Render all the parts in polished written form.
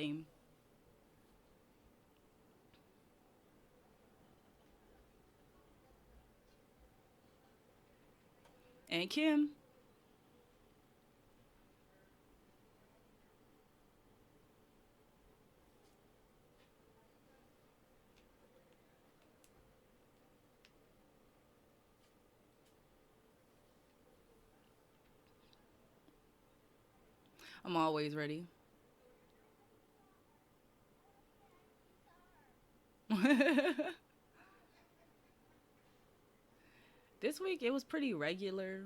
Same. And Kim. I'm always ready. This week it was pretty regular.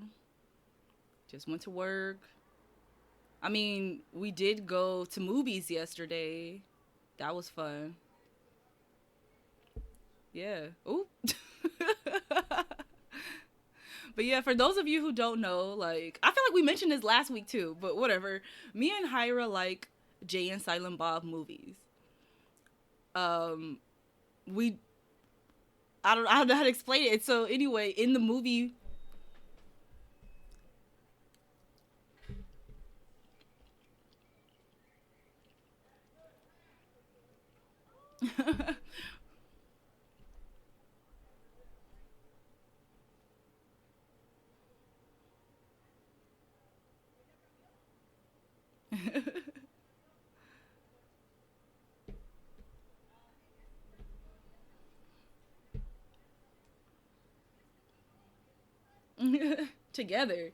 Just went to work. I mean, we did go to movies yesterday. That was fun. Yeah. Ooh. But yeah, for those of you who don't know, like I feel like we mentioned this last week too, but whatever. Me and Hyra like Jay and Silent Bob movies. Um, we I don't know how to explain it. So anyway, in the movie, together.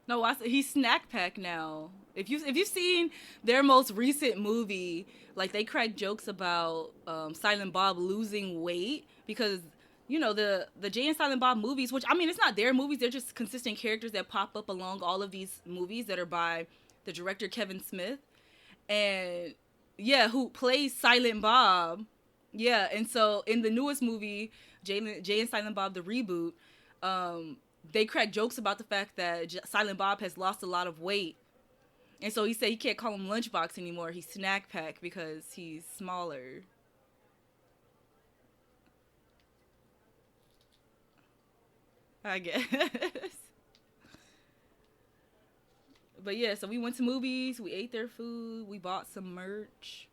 No, I said he's snack pack now. If you've seen their most recent movie, like they crack jokes about Silent Bob losing weight because the Jay and Silent Bob movies, which I mean it's not their movies, they're just consistent characters that pop up along all of these movies that are by the director Kevin Smith, and yeah, who plays Silent Bob. Yeah, and so in the newest movie, Jay and Silent Bob the reboot, um, they crack jokes about the fact that Silent Bob has lost a lot of weight, and so he said he can't call him Lunchbox anymore. He's Snack Pack because he's smaller. I guess. But yeah, so we went to movies, we ate their food, we bought some merch.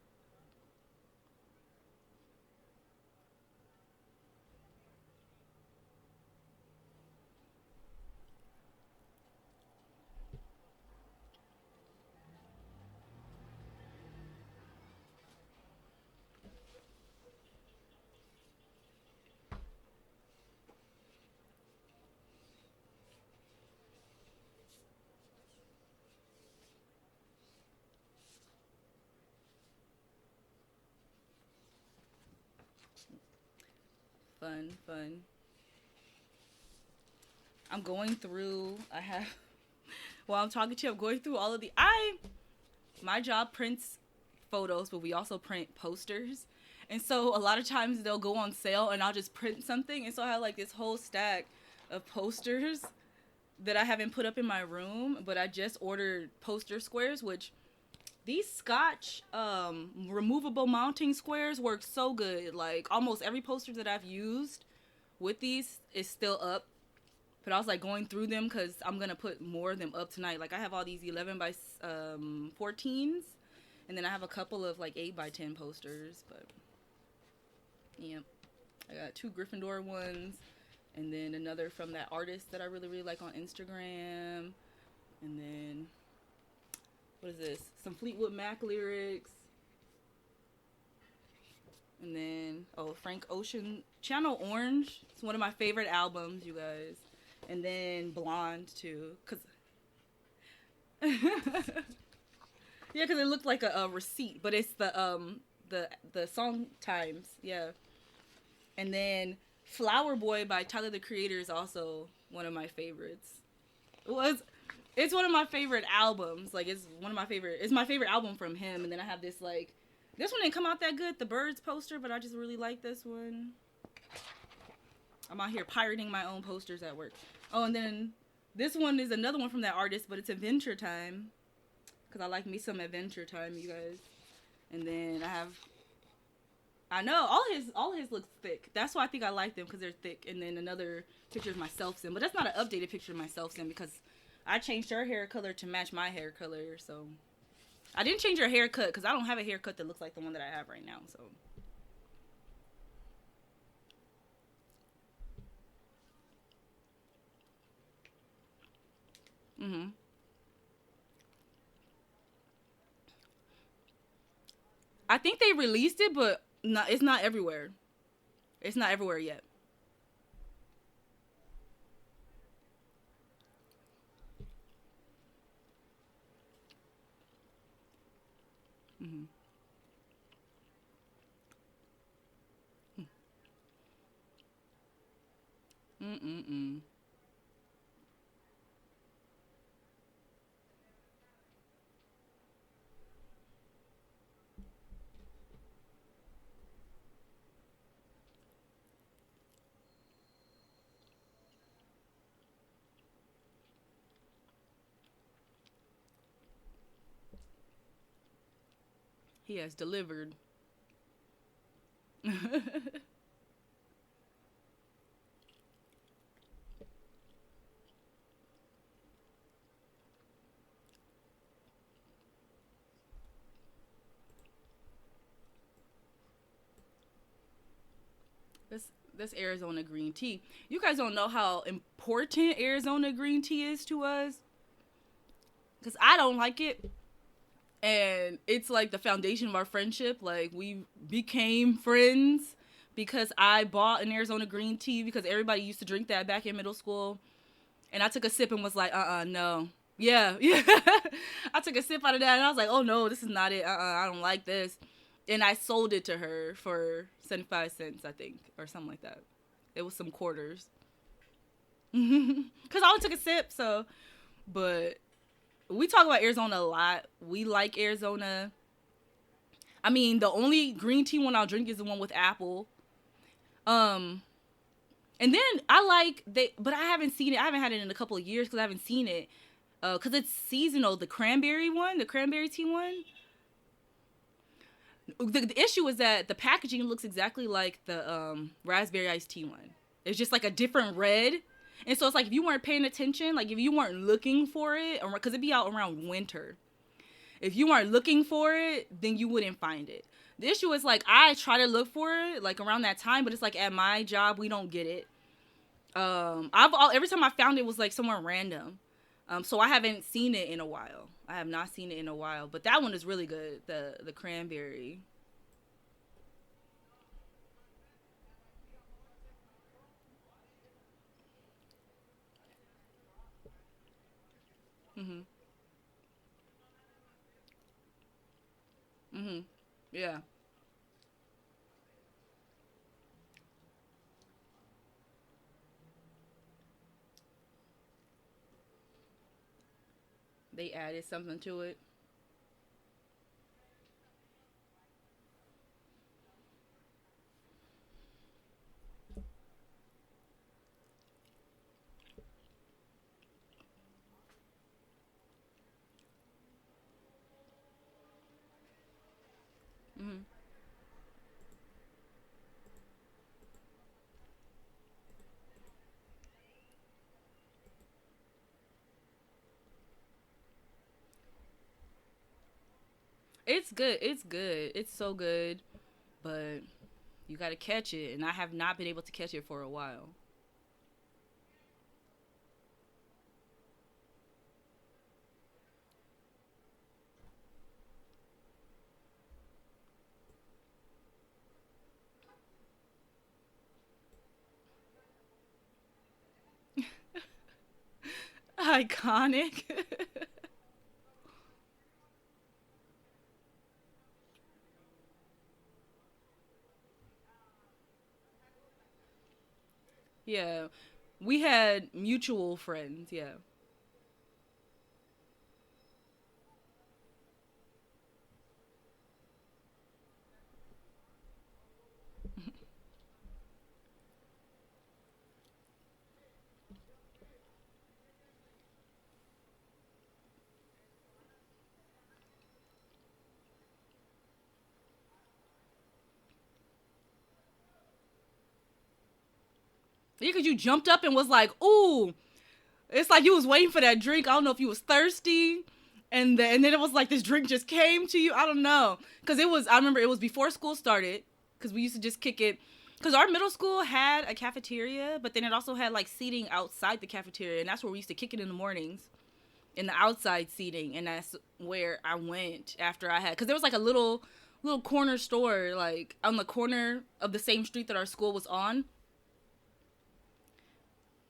Fun, fun. I'm going through. I have while I'm talking to you, I'm going through all of the. I My job prints photos, but we also print posters. And so a lot of times they'll go on sale and I'll just print something. And so I have like this whole stack of posters that I haven't put up in my room, but I just ordered poster squares, which these Scotch removable mounting squares work so good. Like almost every poster that I've used with these is still up. But I was like going through them because I'm gonna put more of them up tonight. Like I have all these 11 by 14s, and then I have a couple of like 8 by 10 posters. But yeah, I got two Gryffindor ones, and then another from that artist that I really really like on Instagram, and then what is this? Some Fleetwood Mac lyrics, and then Frank Ocean, Channel Orange. It's one of my favorite albums, you guys. And then Blonde too, cause yeah, cause it looked like a receipt, but it's the song times, yeah. And then Flower Boy by Tyler the Creator is also one of my favorites. Well, it's one of my favorite albums. Like it's one of my favorite. It's my favorite album from him. And then I have this like, this one didn't come out that good, the Birds poster, but I just really like this one. I'm out here pirating my own posters at work. Oh, and then this one is another one from that artist, but it's Adventure Time. Because I like me some Adventure Time, you guys. And then I know all his looks thick. That's why I think I like them, because they're thick. And then another picture of myself in, but that's not an updated picture of myself in, because I changed her hair color to match my hair color. So I didn't change her haircut because I don't have a haircut that looks like the one that I have right now. So mhm. I think they released it, but it's not everywhere. It's not everywhere yet. Mhm. Mm mm mm. He has delivered. this this Arizona green tea. You guys don't know how important Arizona green tea is to us, because I don't like it. And it's like the foundation of our friendship. Like, we became friends because I bought an Arizona green tea because everybody used to drink that back in middle school. And I took a sip and was like, no. Yeah, yeah. I took a sip out of that and I was like, oh no, this is not it. I don't like this. And I sold it to her for 75 cents, I think, or something like that. It was some quarters. Because I only took a sip, so. But we talk about Arizona a lot. We like Arizona. I mean, the only green tea one I'll drink is the one with apple. Um, and then I like but I haven't seen it. I haven't had it in a couple of years because I haven't seen it. Because it's seasonal. The cranberry one, the cranberry tea one. The issue is that the packaging looks exactly like the raspberry iced tea one. It's just like a different red. And so it's like if you weren't paying attention, like if you weren't looking for it, or because it'd be out around winter. If you weren't looking for it, then you wouldn't find it. The issue is like I try to look for it like around that time, but it's like at my job we don't get it. Every time I found it was like somewhere random. So I haven't seen it in a while. I have not seen it in a while, but that one is really good. The cranberry. Mhm. Mhm. Yeah. They added something to it. Mhm. It's good. It's good. It's so good, but you got to catch it, and I have not been able to catch it for a while. Iconic. Yeah. We had mutual friends, yeah. Yeah, because you jumped up and was like, ooh. It's like you was waiting for that drink. I don't know if you was thirsty. And then it was like this drink just came to you. I don't know. Because I remember it was before school started. Because we used to just kick it. Because our middle school had a cafeteria. But then it also had like seating outside the cafeteria. And that's where we used to kick it in the mornings. In the outside seating. And that's where I went after I had. Because there was like a little corner store. Like on the corner of the same street that our school was on.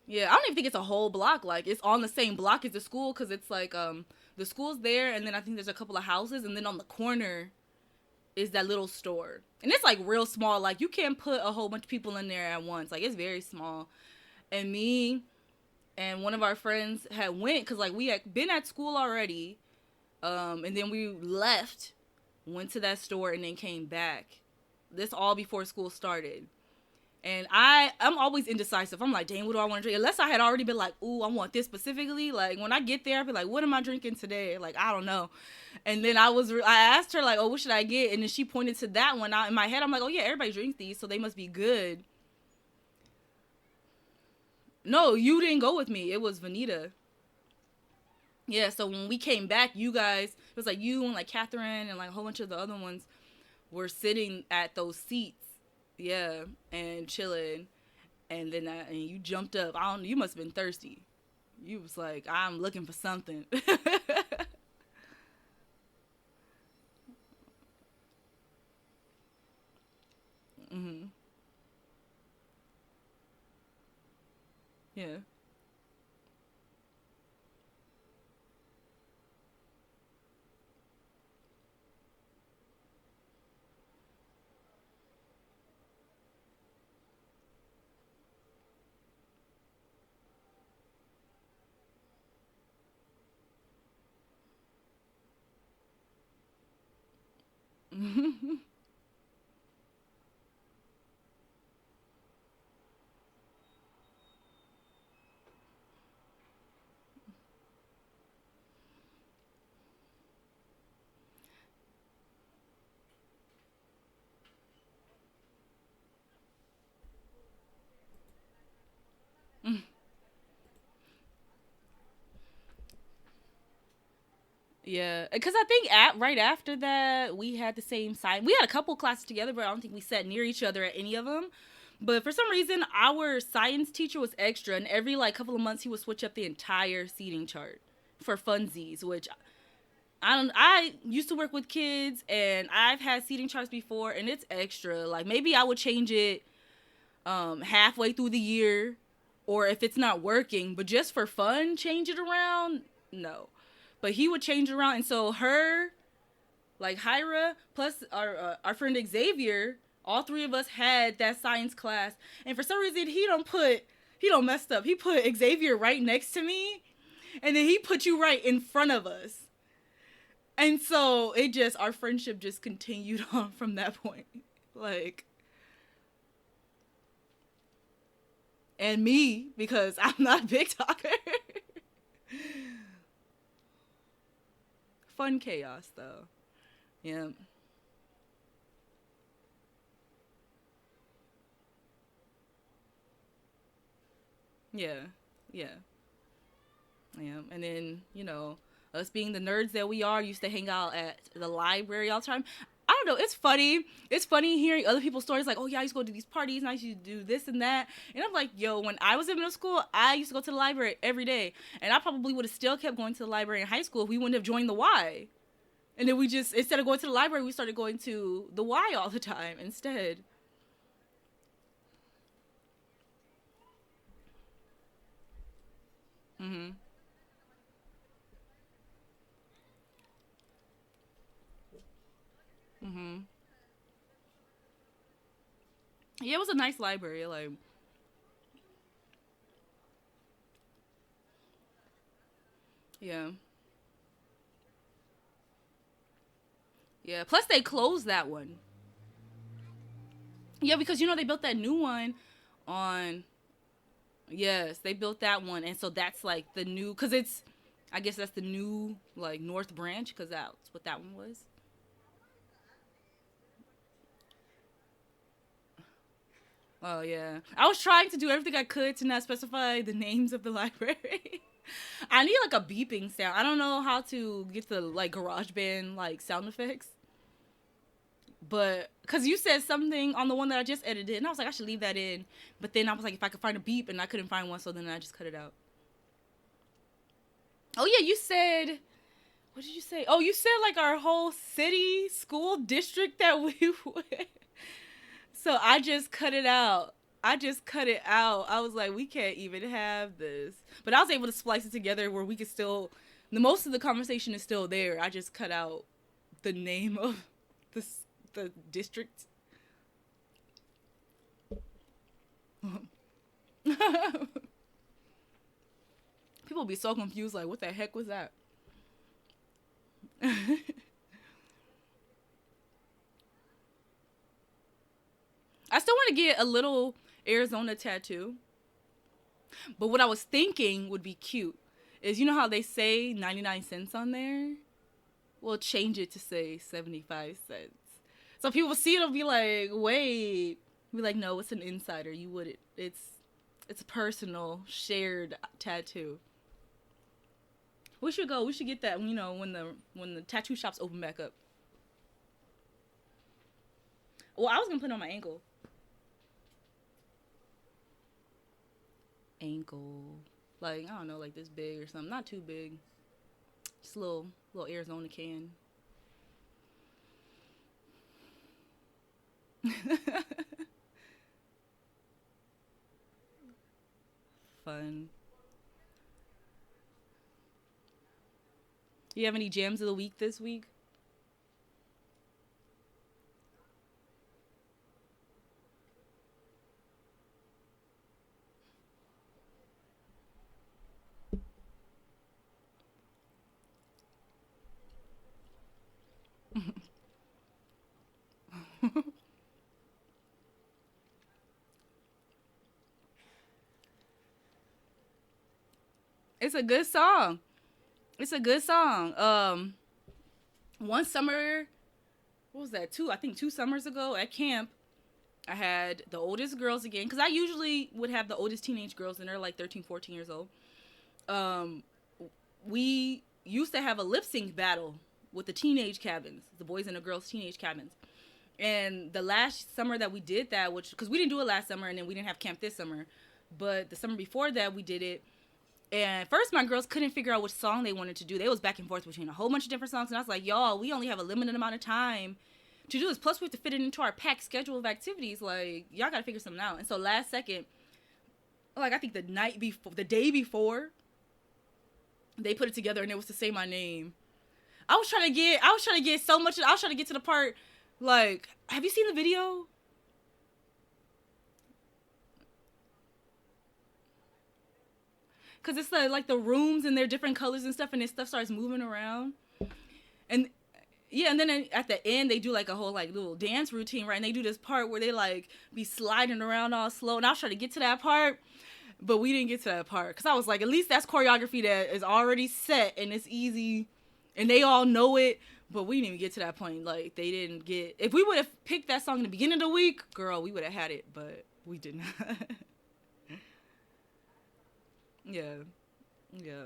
Yeah, I don't even think it's a whole block. Like, it's on the same block as the school, because it's like, the school's there, and then I think there's a couple of houses, and then on the corner is that little store. And it's, like, real small. Like, you can't put a whole bunch of people in there at once. Like, it's very small. And me and one of our friends had went, because, like, we had been at school already, and then we left, went to that store, and then came back. This all before school started. And I'm always indecisive. I'm like, dang, what do I want to drink? Unless I had already been like, ooh, I want this specifically. Like, when I get there, I'll be like, what am I drinking today? Like, I don't know. And then I asked her, like, oh, what should I get? And then she pointed to that one. In my head, I'm like, oh, yeah, everybody drinks these, so they must be good. No, you didn't go with me. It was Vanita. Yeah, so when we came back, you guys, it was like you and, like, Catherine and, like, a whole bunch of the other ones were sitting at those seats. Yeah, and chilling, and then and you jumped up. You must have been thirsty. You was like, I'm looking for something. Mhm. Yeah. Yeah, because I think right after that we had the same sign. We had a couple classes together, but I don't think we sat near each other at any of them. But for some reason, our science teacher was extra, and every like couple of months he would switch up the entire seating chart for funsies. Which I used to work with kids, and I've had seating charts before, and it's extra. Like maybe I would change it halfway through the year, or if it's not working, but just for fun, change it around. No, but he would change it around, and so like Hyra plus our friend Xavier, all three of us had that science class, and for some reason he don't messed up. He put Xavier right next to me, and then he put you right in front of us, and so our friendship just continued on from that point, like. And me, because I'm not a big talker. Fun chaos, though. Yeah. Yeah. Yeah. Yeah. And then, us being the nerds that we are, used to hang out at the library all the time. I don't know. It's funny. It's funny hearing other people's stories like, oh, yeah, I used to go to these parties and I used to do this and that. And I'm like, yo, when I was in middle school, I used to go to the library every day. And I probably would have still kept going to the library in high school if we wouldn't have joined the Y. And then we just, instead of going to the library, we started going to the Y all the time instead. Mm-hmm. Mm-hmm. Yeah, it was a nice library. Like, yeah. Yeah. Plus, they closed that one. Yeah, because, they built that new one on. Yes, they built that one. And so that's like the new. Because I guess that's the new, like, North Branch. Because that's what that one was. Oh yeah, I was trying to do everything I could to not specify the names of the library. I need like a beeping sound. I don't know how to get the like GarageBand like sound effects, but because you said something on the one that I just edited, and I was like I should leave that in, but then I was like if I could find a beep, and I couldn't find one, so then I just cut it out. Oh yeah, you said. What did you say? Oh, you said like our whole city, school district that we went. So I just cut it out. I just cut it out. I was like, we can't even have this. But I was able to splice it together where we could still, the most of the conversation is still there. I just cut out the name of the the district. People be so confused, like, what the heck was that? I still want to get a little Arizona tattoo. But what I was thinking would be cute is, you know how they say 99 cents on there? We'll change it to say 75 cents. So people see it, will be like, wait. Be like, no, it's an insider. You wouldn't. It's a personal, shared tattoo. We should go. We should get that, you know, when the tattoo shops open back up. Well, I was going to put it on my ankle. Ankle. Like, I don't know, like this big or something. Not too big. Just a little Arizona can. Fun. You have any jams of the week this week? It's a good song. It's a good song. One summer, what was that? I think 2 summers ago at camp, I had the oldest girls again, because I usually would have the oldest teenage girls, and they're like 13, 14 years old. We used to have a lip sync battle with the teenage cabins, the boys and the girls teenage cabins. And the last summer that we did that, which, because we didn't do it last summer, and then we didn't have camp this summer, but the summer before that we did it. And first my girls couldn't figure out which song they wanted to do. They was back and forth between a whole bunch of different songs, and I was like, y'all, we only have a limited amount of time to do this. Plus we have to fit it into our packed schedule of activities. Like, y'all gotta figure something out. And so last second, like I think the day before, they put it together, and it was to say my name. I was trying to get so much. I was trying to get to the part, like, have you seen the video? Because it's like the rooms and they're different colors and stuff, and this stuff starts moving around. And yeah, and then at the end, they do like a whole like little dance routine, right? And they do this part where they like be sliding around all slow. And I was trying to get to that part, but we didn't get to that part. Because I was like, at least that's choreography that is already set and it's easy. And they all know it, but we didn't even get to that point. Like, they didn't get... If we would have picked that song in the beginning of the week, girl, we would have had it, but we did not. Yeah. Yeah.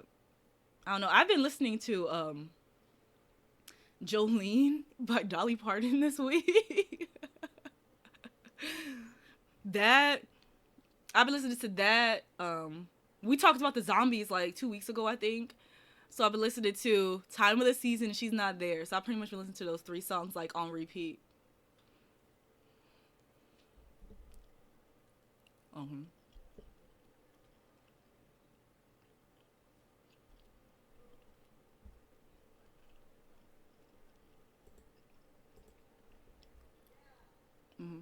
I don't know. I've been listening to Jolene by Dolly Parton this week. That... I've been listening to that. We talked about the zombies like 2 weeks ago, I think. So I've been listening to Time of the Season and She's Not There. So I've pretty much been listening to those 3 songs like on repeat. Mm-hmm. Mm-hmm.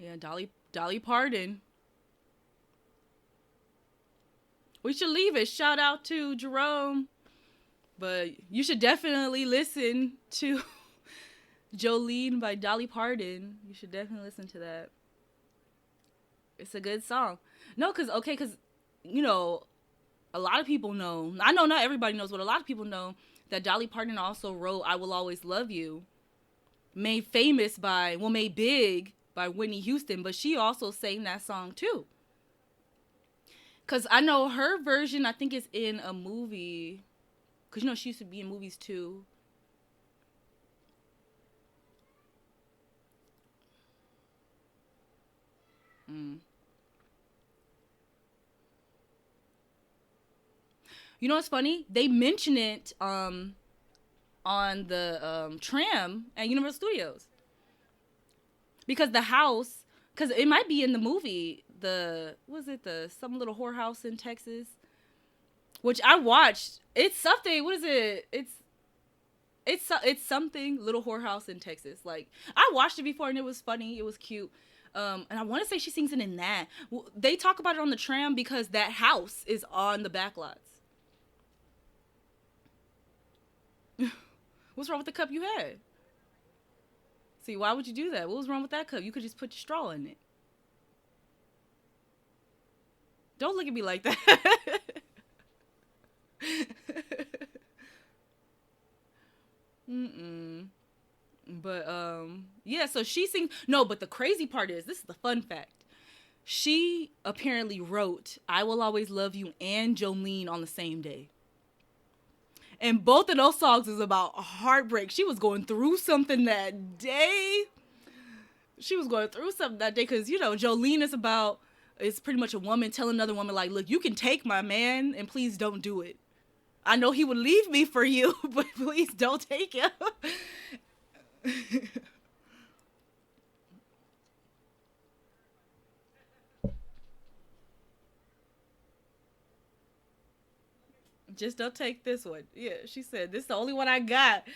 Yeah, Dolly Parton. We should leave it. Shout out to Jerome. But you should definitely listen to Jolene by Dolly Parton. You should definitely listen to that. It's a good song. No, cause you know, a lot of people know. I know not everybody knows, but a lot of people know that Dolly Parton also wrote "I Will Always Love You," made big by Whitney Houston, but she also sang that song too. Cause I know her version. I think is in a movie. Cause you know she used to be in movies too. Mm. You know what's funny? They mention it on the tram at Universal Studios because the house, because it might be in the movie. The was it the some little whorehouse in Texas, which I watched. It's something. What is it? It's something little whorehouse in Texas. Like I watched it before and it was funny. It was cute. And I want to say she sings it in that. They talk about it on the tram because that house is on the backlots. What's wrong with the cup you had? See, why would you do that? What was wrong with that cup? You could just put your straw in it. Don't look at me like that. Mm-mm. But yeah, so she sings. No, but the crazy part is, this is the fun fact. She apparently wrote "I Will Always Love You" and Jolene on the same day. And both of those songs is about heartbreak. She was going through something that day. She was going through something that day because, you know, Jolene is about, it's pretty much a woman telling another woman, like, look, you can take my man and please don't do it. I know he would leave me for you, but please don't take him. Just don't take this one. Yeah, she said, this is the only one I got.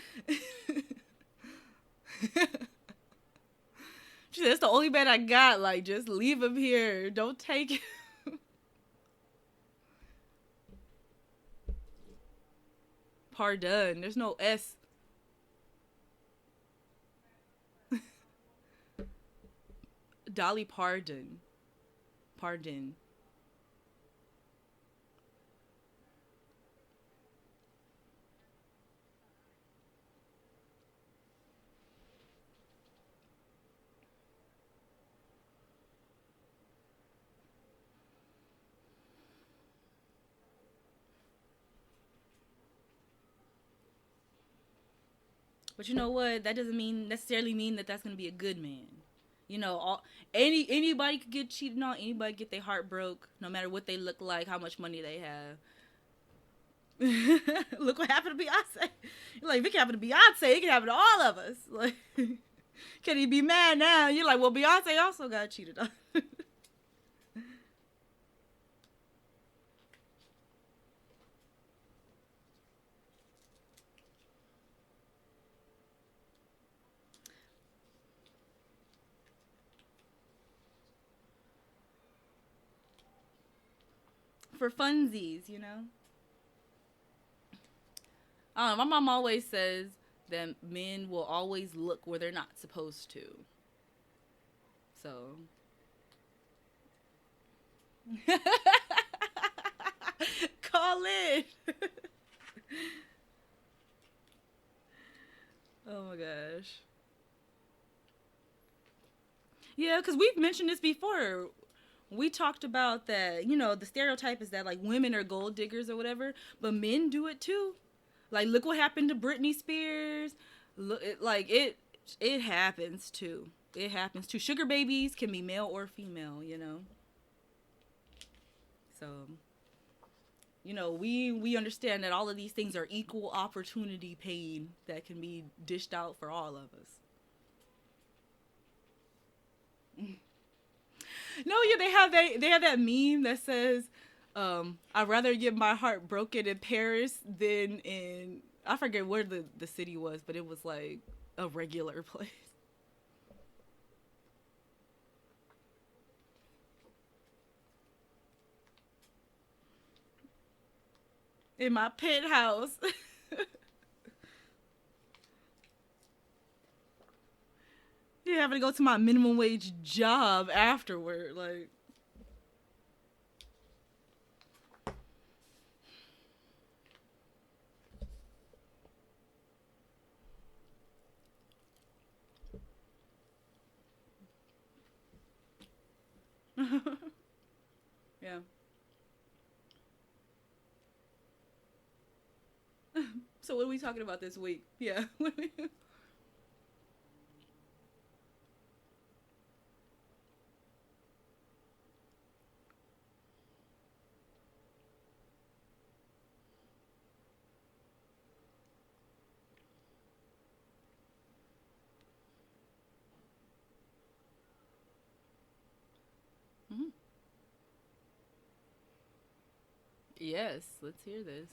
She said, it's the only man I got. Like, just leave him here. Don't take him. Pardon. There's no S. Dolly Pardon. Pardon. But you know what? That doesn't necessarily mean that that's gonna be a good man. You know, anybody could get cheated on. Anybody get their heart broke, no matter what they look like, how much money they have. Look what happened to Beyonce. Like, if it can happen to Beyonce, it can happen to all of us. Like, can he be mad now? You're like, well, Beyonce also got cheated on. For funsies, you know. My mom always says that men will always look where they're not supposed to. So. Call in. Oh my gosh. Yeah, because we've mentioned this before. We talked about that, you know, the stereotype is that like women are gold diggers or whatever, but men do it too. Like, look what happened to Britney Spears. Look, it happens too. It happens too. Sugar babies can be male or female, you know. So, you know, we understand that all of these things are equal opportunity pain that can be dished out for all of us. No, yeah, they have that meme that says, I'd rather get my heart broken in Paris than in, I forget where the city was, but it was like a regular place. in my penthouse. Yeah, having to go to my minimum wage job afterward. Like, yeah. So what are we talking about this week? Yeah. Mhm. Yes, let's hear this.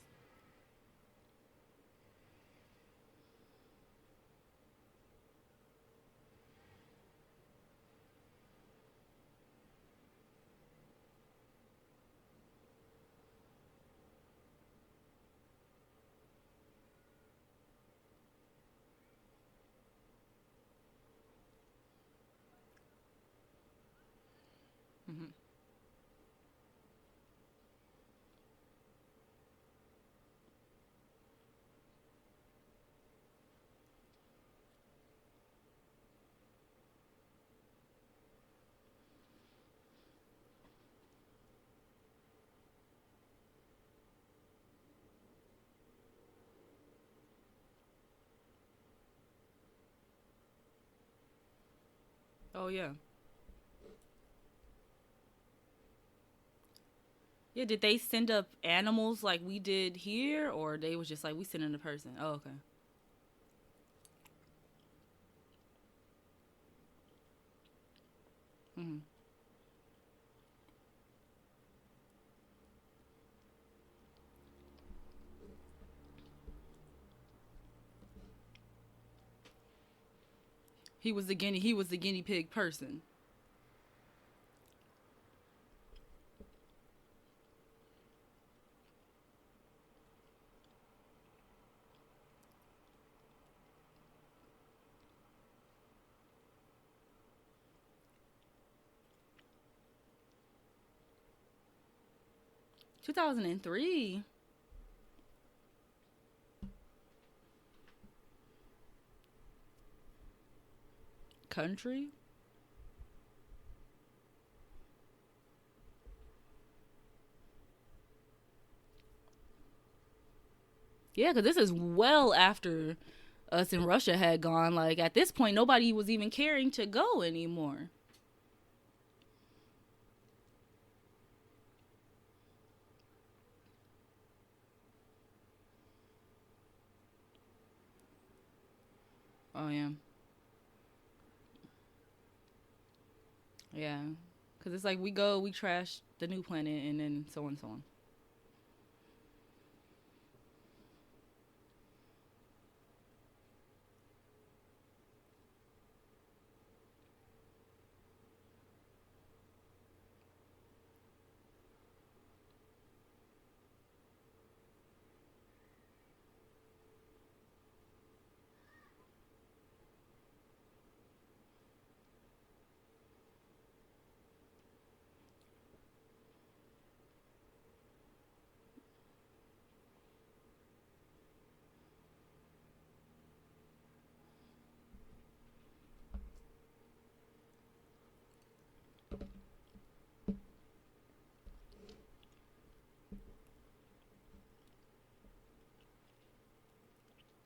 Hmm. Oh yeah. Yeah, did they send up animals like we did here, or they was just like we sent in a person? Oh, okay. He was the guinea pig person. 2003. Country. Yeah, because this is well after us in Russia had gone. Like at this point, nobody was even caring to go anymore. Oh yeah, yeah. Because it's like we go, we trash the new planet, and then so on and so on.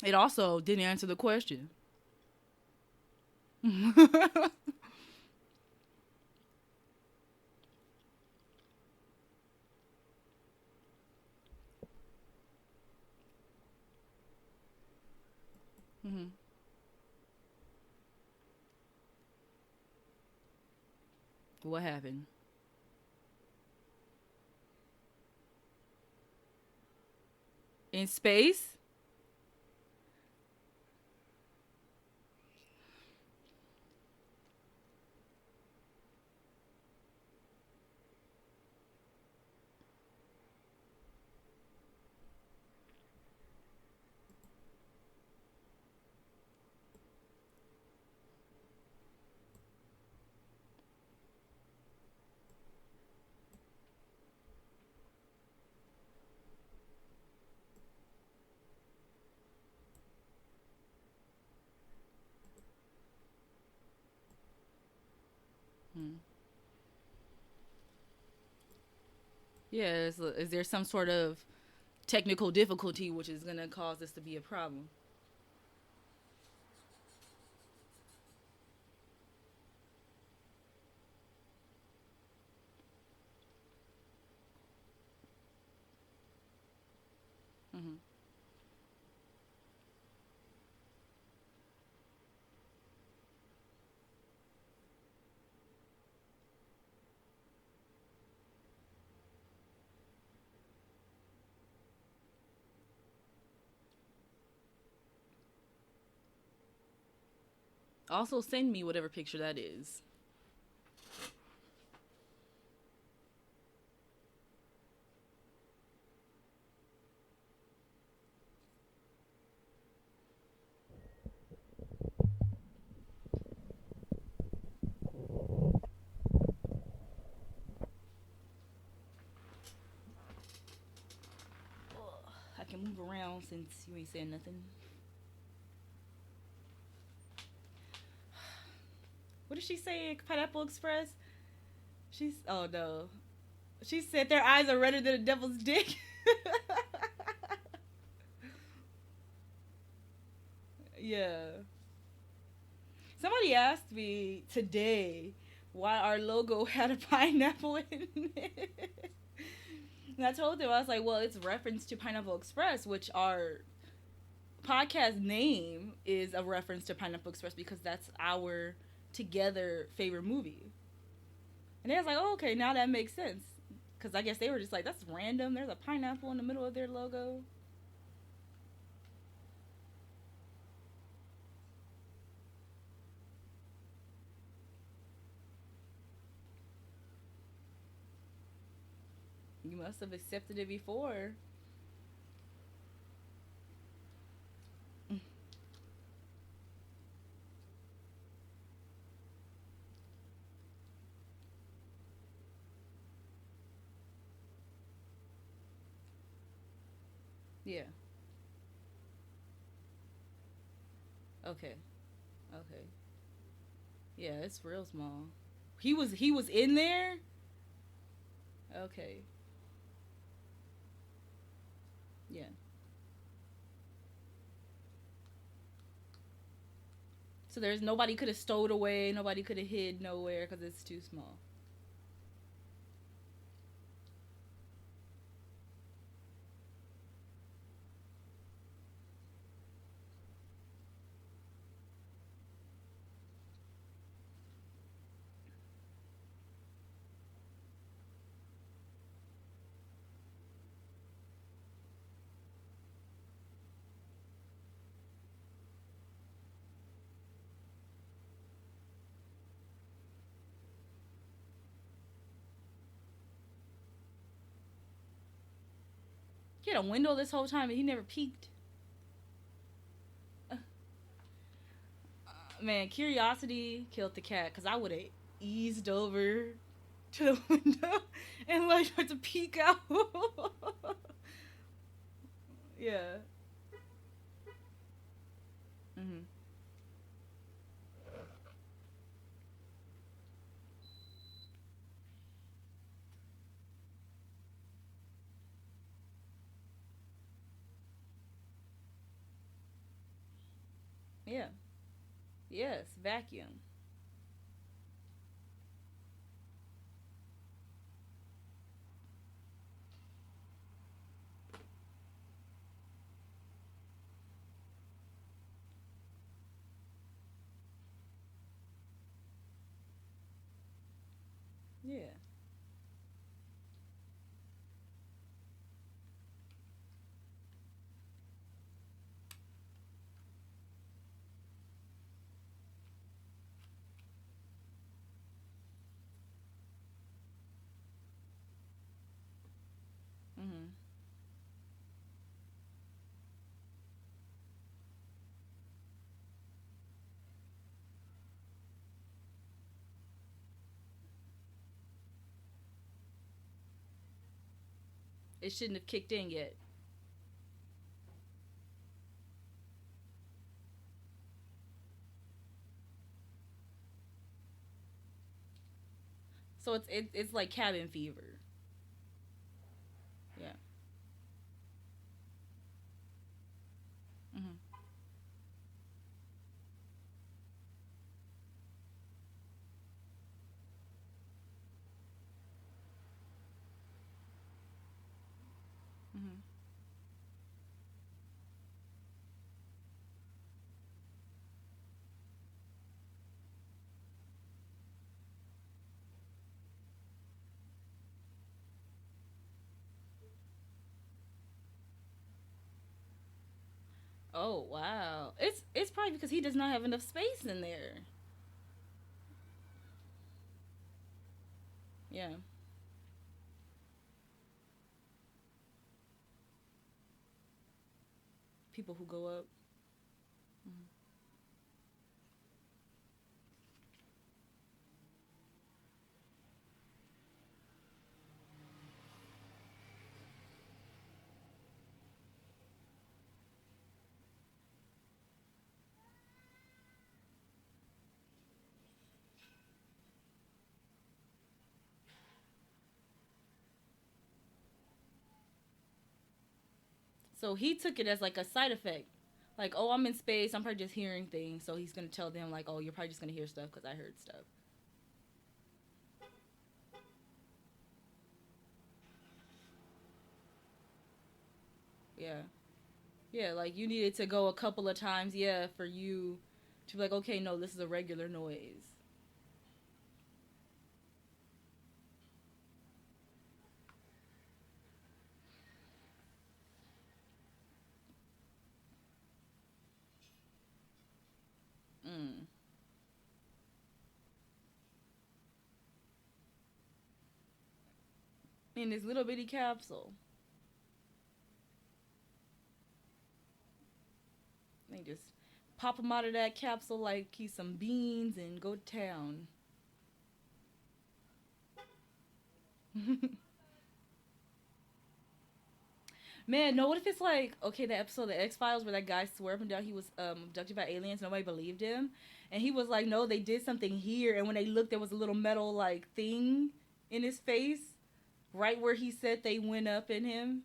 It also didn't answer the question. Hmm. What happened? In space? Mm. Yeah, is there some sort of technical difficulty which is gonna cause this to be a problem? Hmm. Also, send me whatever picture that is. I can move around since you ain't saying nothing. What did she say? Pineapple Express. She's oh no. She said their eyes are redder than a devil's dick. Yeah. Somebody asked me today why our logo had a pineapple in it. And I told them, I was like, well, it's reference to Pineapple Express, which our podcast name is a reference to Pineapple Express because that's our together favorite movie. And they was like, oh, okay, now that makes sense. Because I guess they were just like, that's random. There's a pineapple in the middle of their logo. You must have accepted it before. Yeah. Okay. Okay. Yeah, it's real small. He was in there? Okay. Yeah. So there's nobody could have stowed away, nobody could have hid nowhere because it's too small. He had a window this whole time and he never peeked. Man, curiosity killed the cat because I would have eased over to the window and like tried to peek out. Yeah. Hmm. Yeah. Yes. Vacuum. Yeah. Hmm. It shouldn't have kicked in yet. So it's like cabin fever. Yeah. Mhm. Mhm. Oh wow. It's probably because he does not have enough space in there. Yeah. People who go up. Mhm. So he took it as like a side effect. Like, oh, I'm in space. I'm probably just hearing things. So he's gonna tell them like, oh, you're probably just gonna hear stuff because I heard stuff. Yeah. Yeah. Like you needed to go a couple of times. Yeah, for you to be like, okay, no, this is a regular noise. Mm. In this little bitty capsule, they just pop him out of that capsule like he's some beans and go to town. Man, no, what if it's like, okay, the episode of the X Files where that guy swore up and down he was abducted by aliens, nobody believed him. And he was like, no, they did something here. And when they looked, there was a little metal, like, thing in his face, right where he said they went up in him.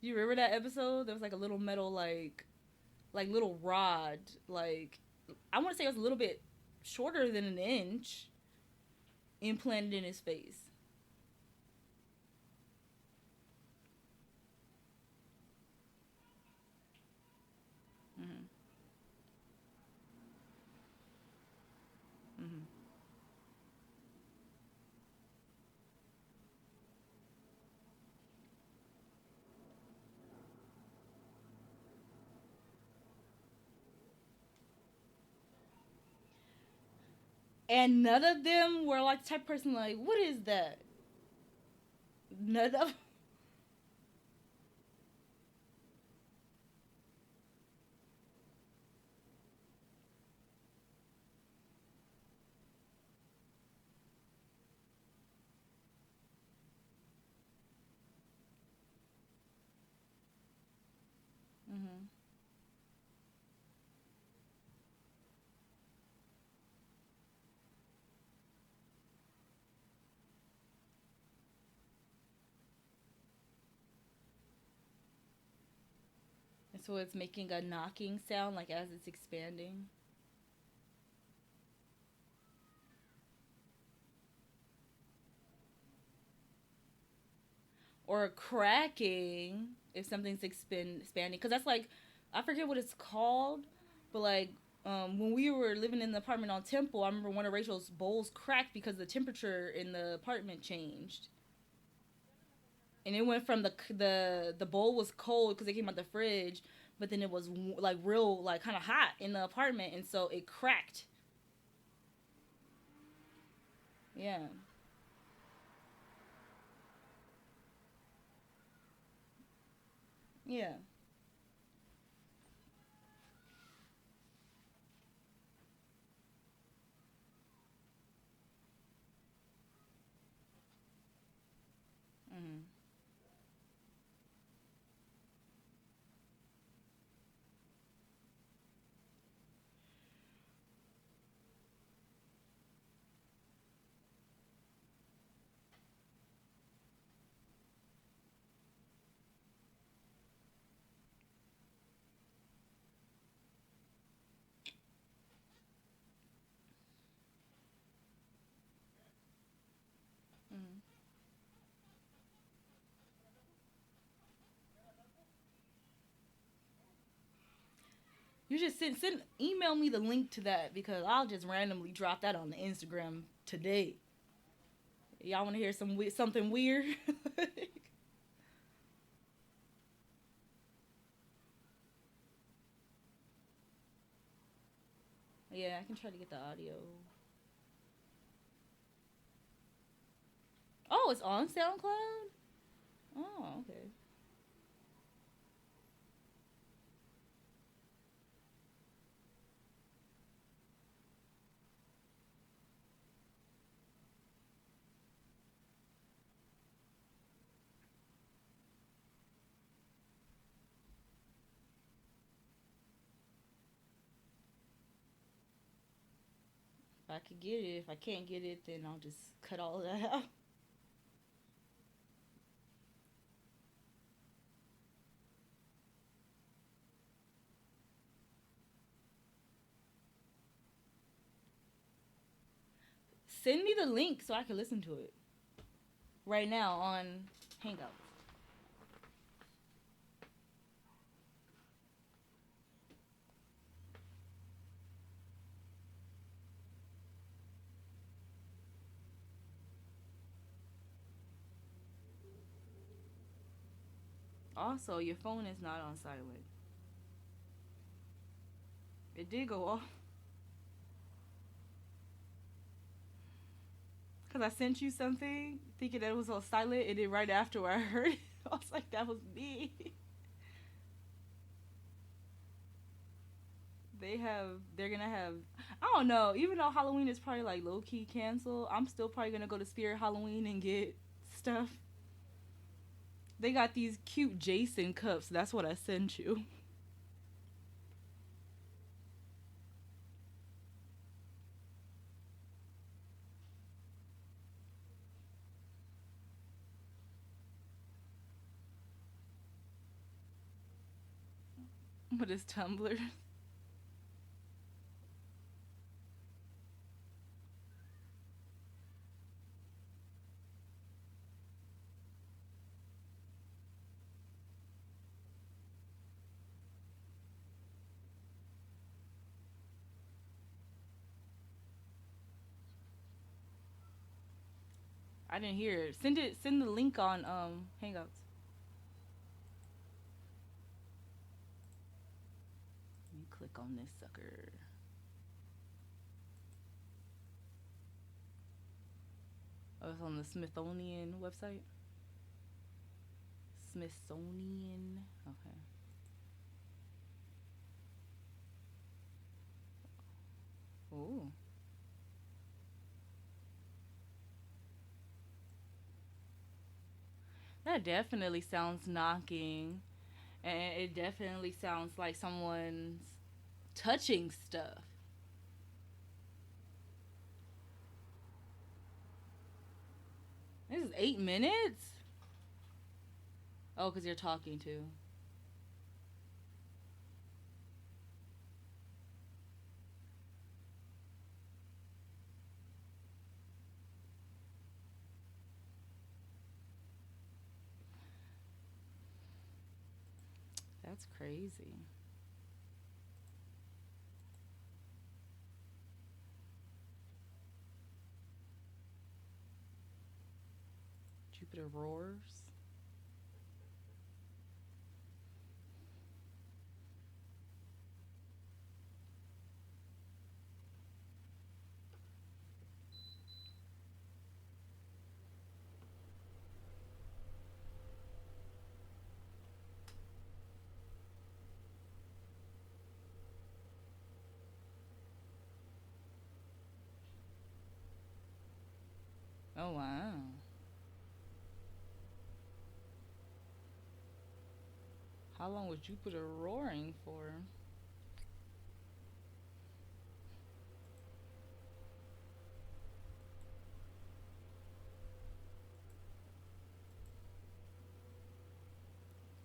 You remember that episode? There was like a little metal, like little rod, like, I want to say it was a little bit shorter than an inch implanted in his face. Hmm. Hmm. And none of them were like the type of person like, what is that? None of. Hmm. And so it's making a knocking sound like as it's expanding. Or cracking if something's expanding. Because that's like, I forget what it's called, but like when we were living in the apartment on Temple, I remember one of Rachel's bowls cracked because the temperature in the apartment changed. And it went from the bowl was cold because it came out the fridge, but then it was like real like kind of hot in the apartment, and so it cracked. Yeah, yeah. Hmm. You just send email me the link to that because I'll just randomly drop that on the Instagram today. Y'all want to hear something weird? Yeah, I can try to get the audio. Oh, it's on SoundCloud? Oh, okay. If I could get it. If I can't get it, then I'll just cut all of that out. Send me the link so I can listen to it right now on Hangout. Also, your phone is not on silent. It did go off. Because I sent you something thinking that it was on silent, and then right after I heard it, I was like, that was me. They're gonna have, I don't know, even though Halloween is probably like low key canceled, I'm still probably gonna go to Spirit Halloween and get stuff. They got these cute Jason cups. That's what I sent you. With his Tumblr. I didn't hear it. Send the link on Hangouts. Let me click on this sucker. Oh, it's on the Smithsonian website. Smithsonian. Okay. Oh. That definitely sounds knocking. And it definitely sounds like someone's touching stuff. This is 8 minutes? Oh, because you're talking to. That's crazy. Jupiter roars. Oh, wow. How long was Jupiter roaring for?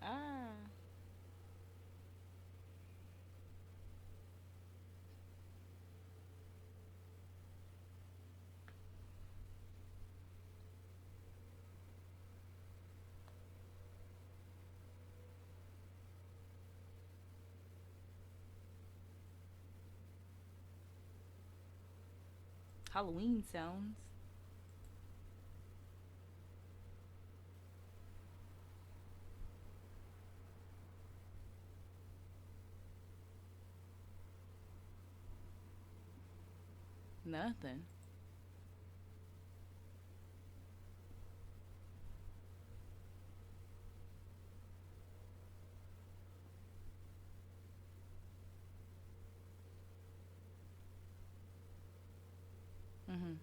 Ah. Halloween sounds. Nothing. Mhm.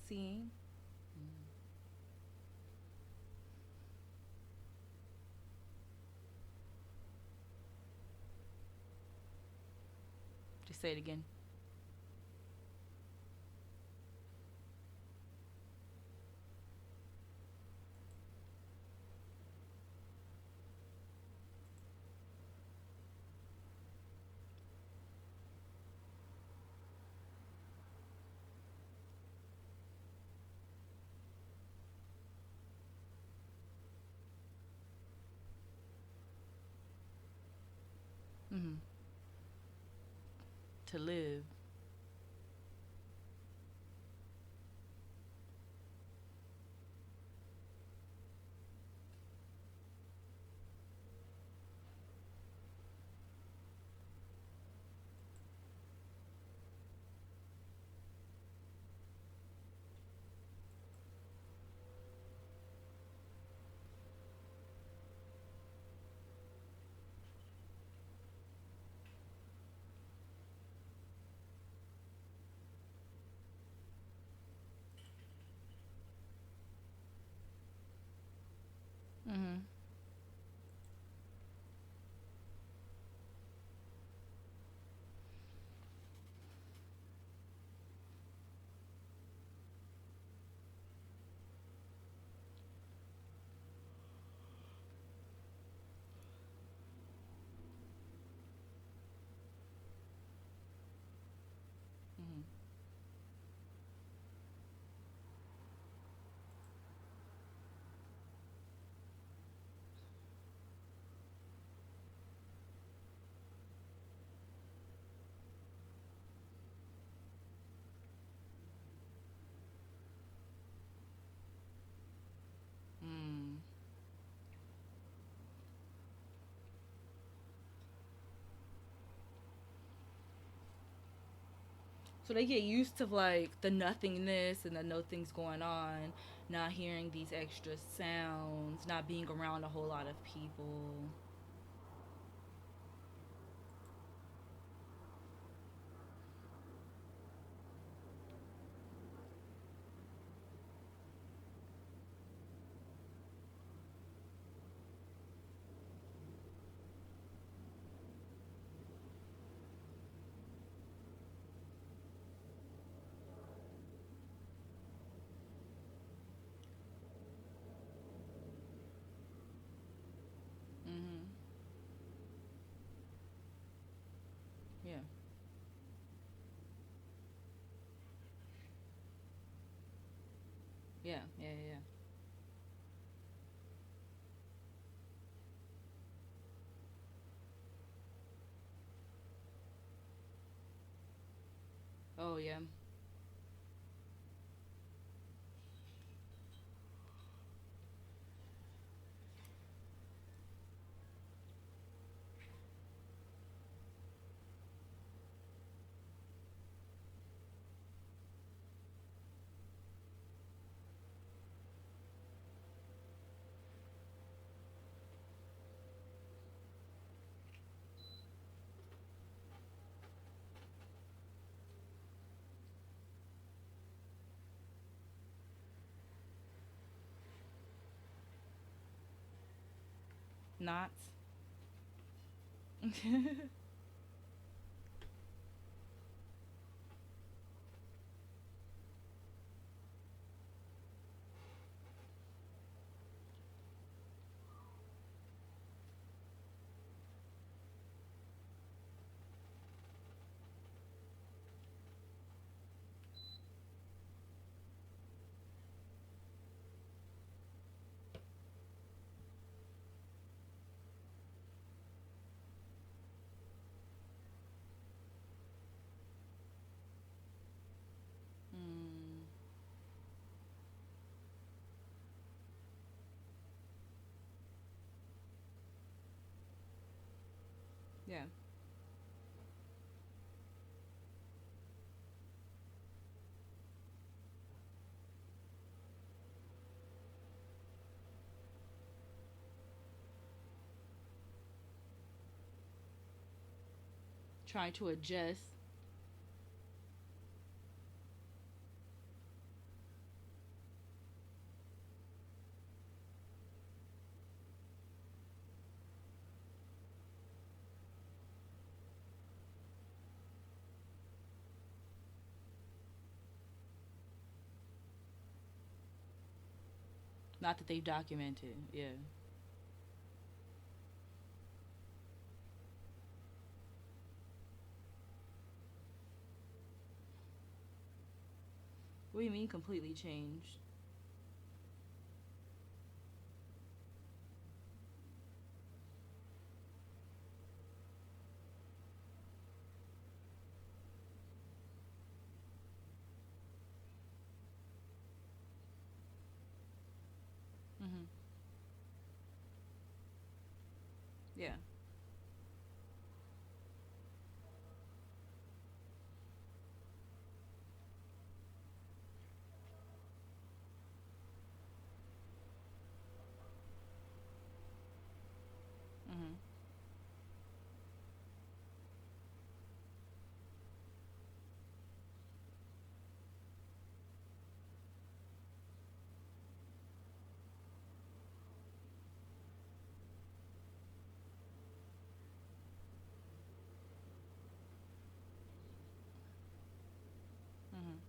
Seeing. Just say it again. Mhm. To live. Mhm. Mhm. Mm. So they get used to like the nothingness and the nothing's going on, not hearing these extra sounds, not being around a whole lot of people. Mhm. Yeah. Yeah. Yeah. Yeah. Oh yeah. Knots. trying to adjust. Not that they've documented. Yeah. What do you mean completely changed? Mhm. Yeah. Mhm. Mhm.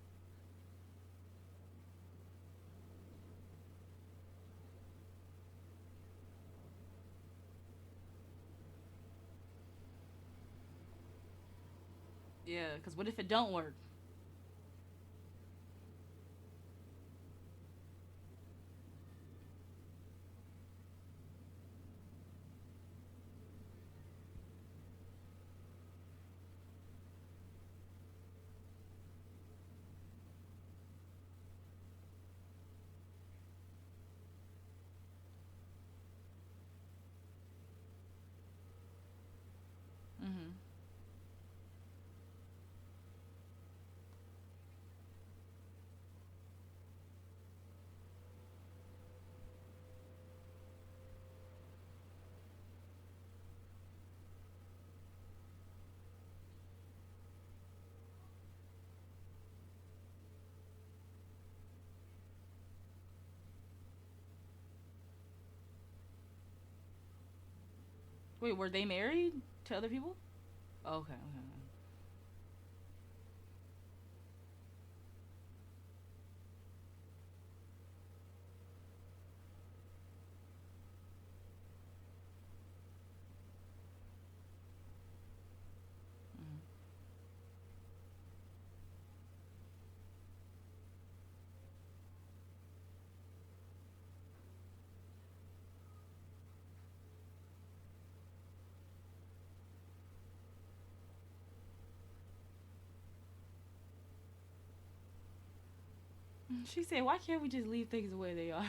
Yeah. Cause what if it don't work? Mhm. Wait, were they married to other people? Okay. Okay. Mhm. She said, "Why can't we just leave things the way they are?"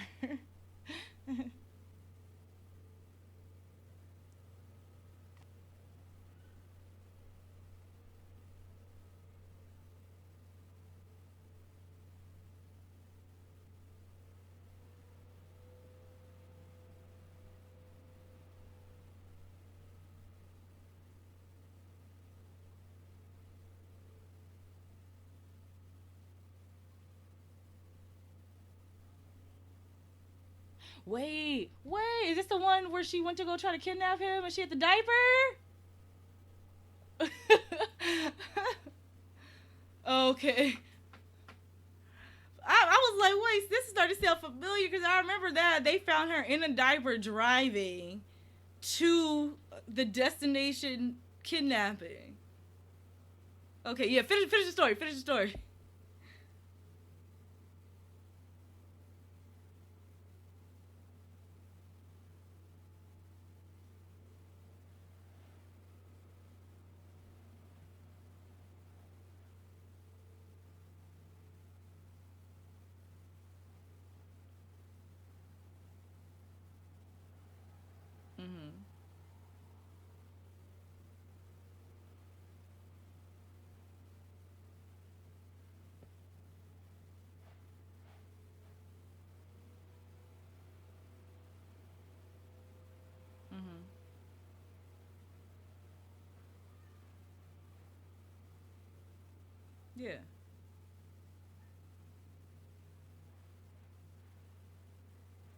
Wait. Is this the one where she went to go try to kidnap him and she had the diaper? Okay. I was like, wait, this is starting to sound familiar because I remember that they found her in a diaper driving to the destination kidnapping. Okay, yeah, finish the story. Finish the story. Mhm. Yeah.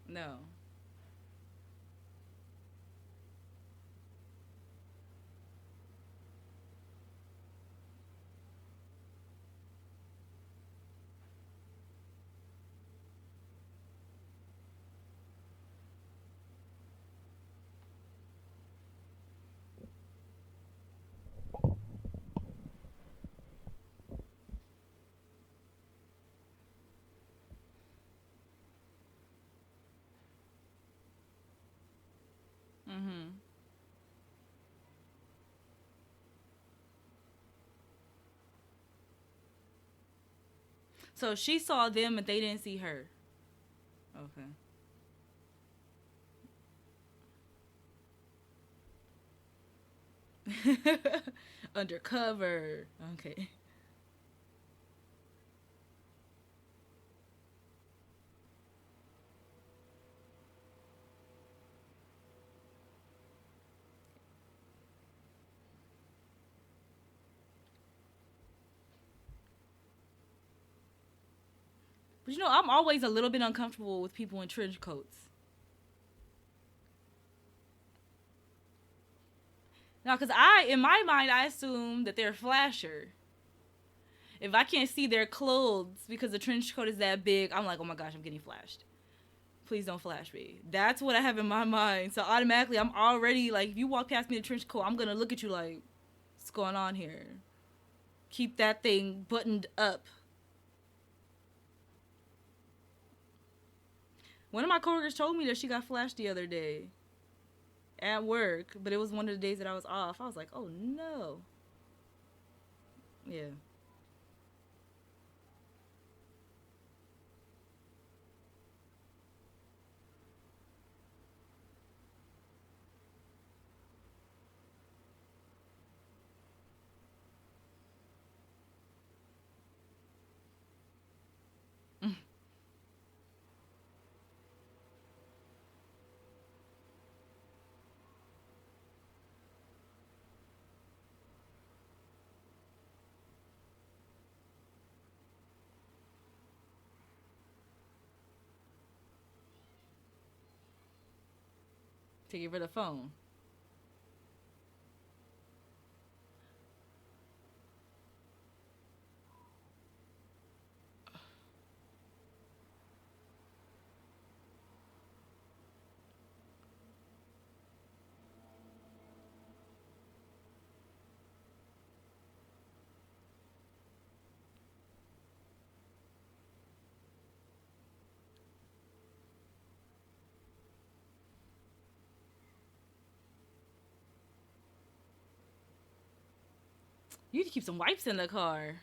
No. Mhm. So she saw them and they didn't see her. Okay. Undercover. Okay. But you know, I'm always a little bit uncomfortable with people in trench coats. Now, because in my mind, I assume that they're a flasher. If I can't see their clothes because the trench coat is that big, I'm like, oh my gosh, I'm getting flashed. Please don't flash me. That's what I have in my mind. So automatically, I'm already like, if you walk past me in a trench coat, I'm gonna look at you like, what's going on here? Keep that thing buttoned up. One of my coworkers told me that she got flashed the other day at work, but it was one of the days that I was off. I was like, oh no. Yeah. To give her the phone. You need to keep some wipes in the car.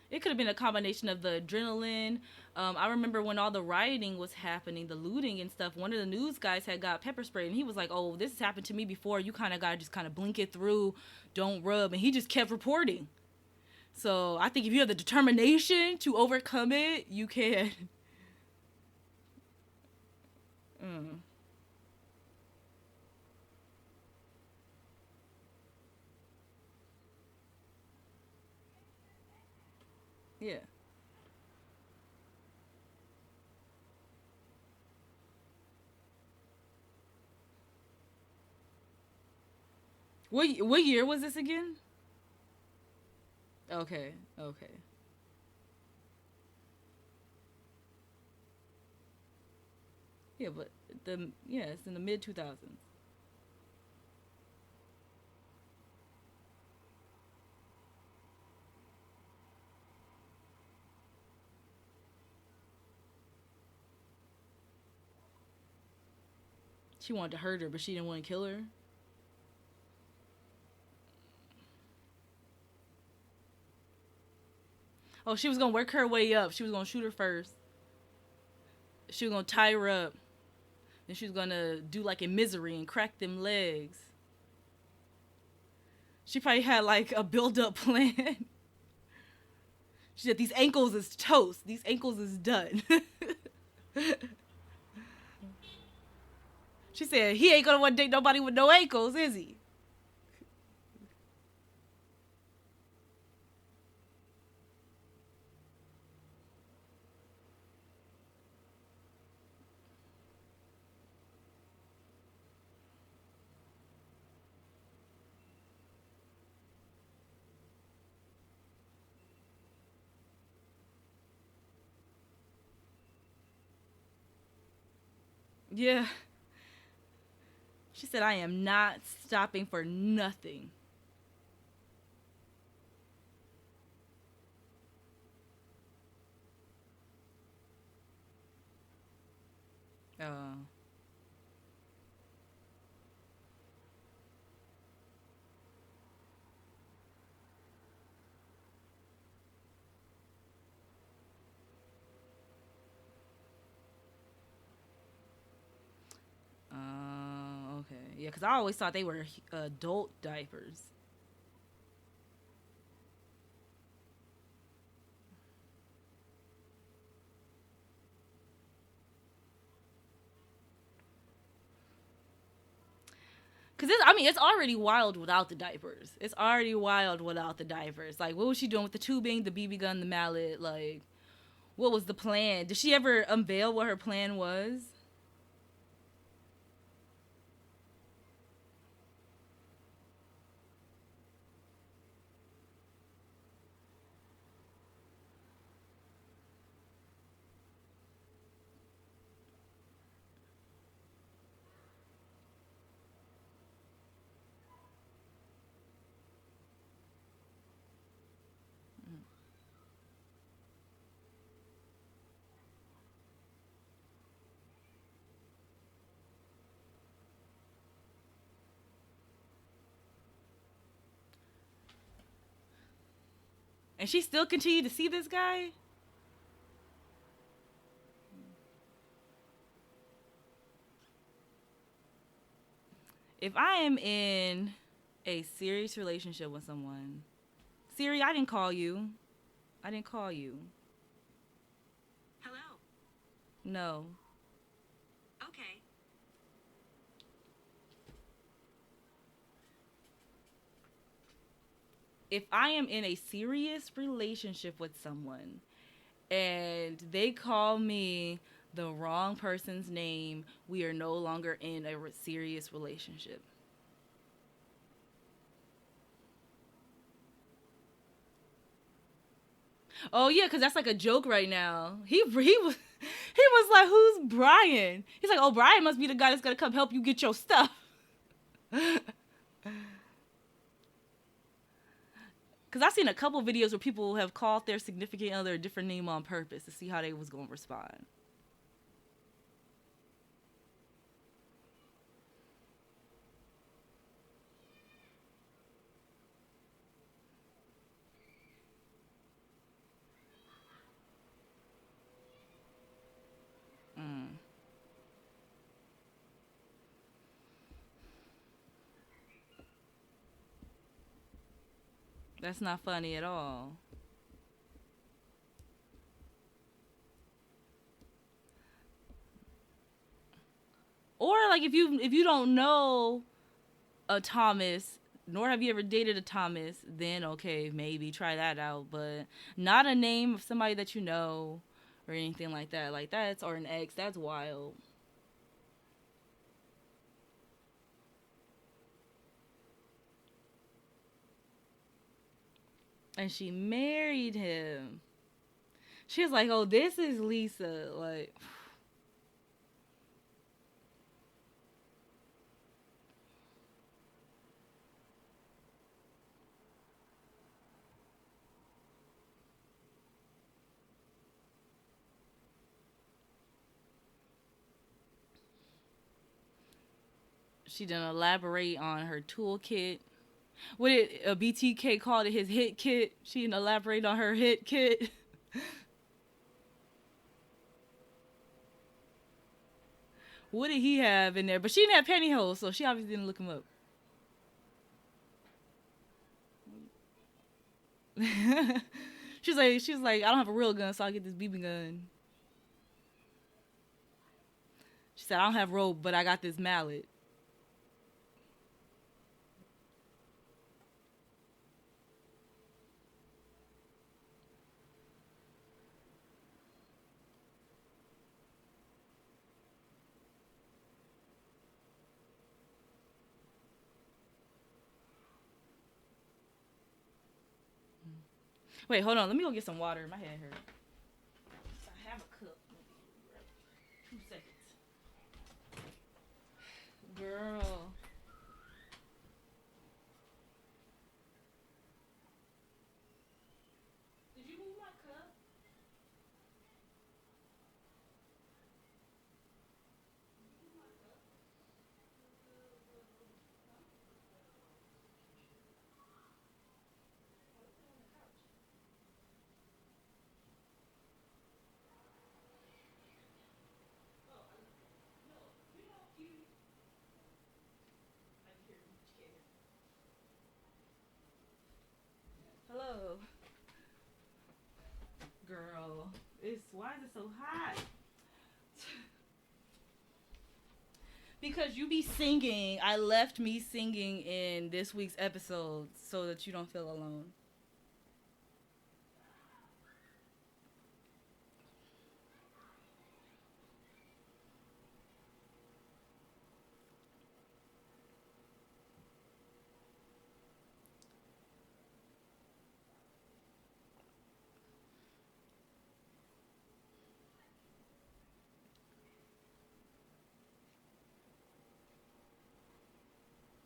It could have been a combination of the adrenaline. I remember when all the rioting was happening, the looting and stuff. One of the news guys had got pepper sprayed, and he was like, "Oh, this has happened to me before. You kind of gotta just kind of blink it through, don't rub." And he just kept reporting. So I think if you have the determination to overcome it, you can. Mm, yeah. What year was this again? Okay. Okay. Yeah, but it's in the mid 2000s. She wanted to hurt her, but she didn't want to kill her. Oh, she was gonna work her way up. She was gonna shoot her first. She was gonna tie her up. Then she was gonna do like in misery and crack them legs. She probably had like a build up plan. She said, these ankles is toast. These ankles is done. She said, he ain't gonna want to date nobody with no ankles, is he? Yeah. She said, I am not stopping for nothing. Uh, okay. Yeah, because I always thought they were adult diapers. Cause I mean, it's already wild without the diapers. It's already wild without the diapers. Like, what was she doing with the tubing, the BB gun, the mallet? Like, what was the plan? Did she ever unveil what her plan was? And she still continued to see this guy? If I am in a serious relationship with someone, Siri, I didn't call you. I didn't call you. Hello. No. Okay. If I am in a serious relationship with someone and they call me the wrong person's name, we are no longer in a serious relationship. Oh yeah, because that's like a joke right now. He was like, "Who's Brian?" He's like, "Oh, Brian must be the guy that's gonna come help you get your stuff." Because I've seen a couple videos where people have called their significant other a different name on purpose to see how they was gonna respond. Mm, that's not funny at all. Or like if you don't know a Thomas, nor have you ever dated a Thomas, then okay, maybe try that out. But not a name of somebody that you know or anything like that. Like that's or an ex. That's wild. And she married him. She was like, "Oh, this is Lisa." Like, she didn't elaborate on her toolkit. What did a BTK called it? His hit kit. She didn't elaborate on her hit kit. What did he have in there? But she didn't have pantyhose, so she obviously didn't look him up. she's like, I don't have a real gun, so I'll get this BB gun. She said, I don't have rope, but I got this mallet. Wait, hold on. Let me go get some water. My head hurts. I have a cup. 2 seconds. Girl. Did you move my cup? Hello. Girl. Why is it so hot? Because you be singing. I left me singing in this week's episode so that you don't feel alone.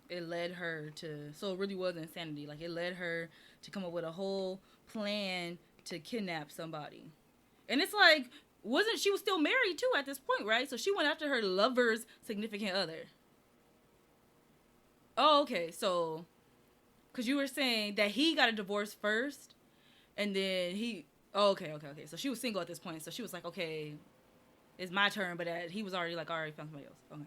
It led her to, so it really was insanity. Like, it led her to come up with a whole plan to kidnap somebody. And it's like, she was still married too at this point, right? So she went after her lover's significant other. Oh, okay. So, because you were saying that he got a divorce first, and then oh, okay. So she was single at this point. So she was like, okay, it's my turn. But he was already like, all right, found somebody else. Okay.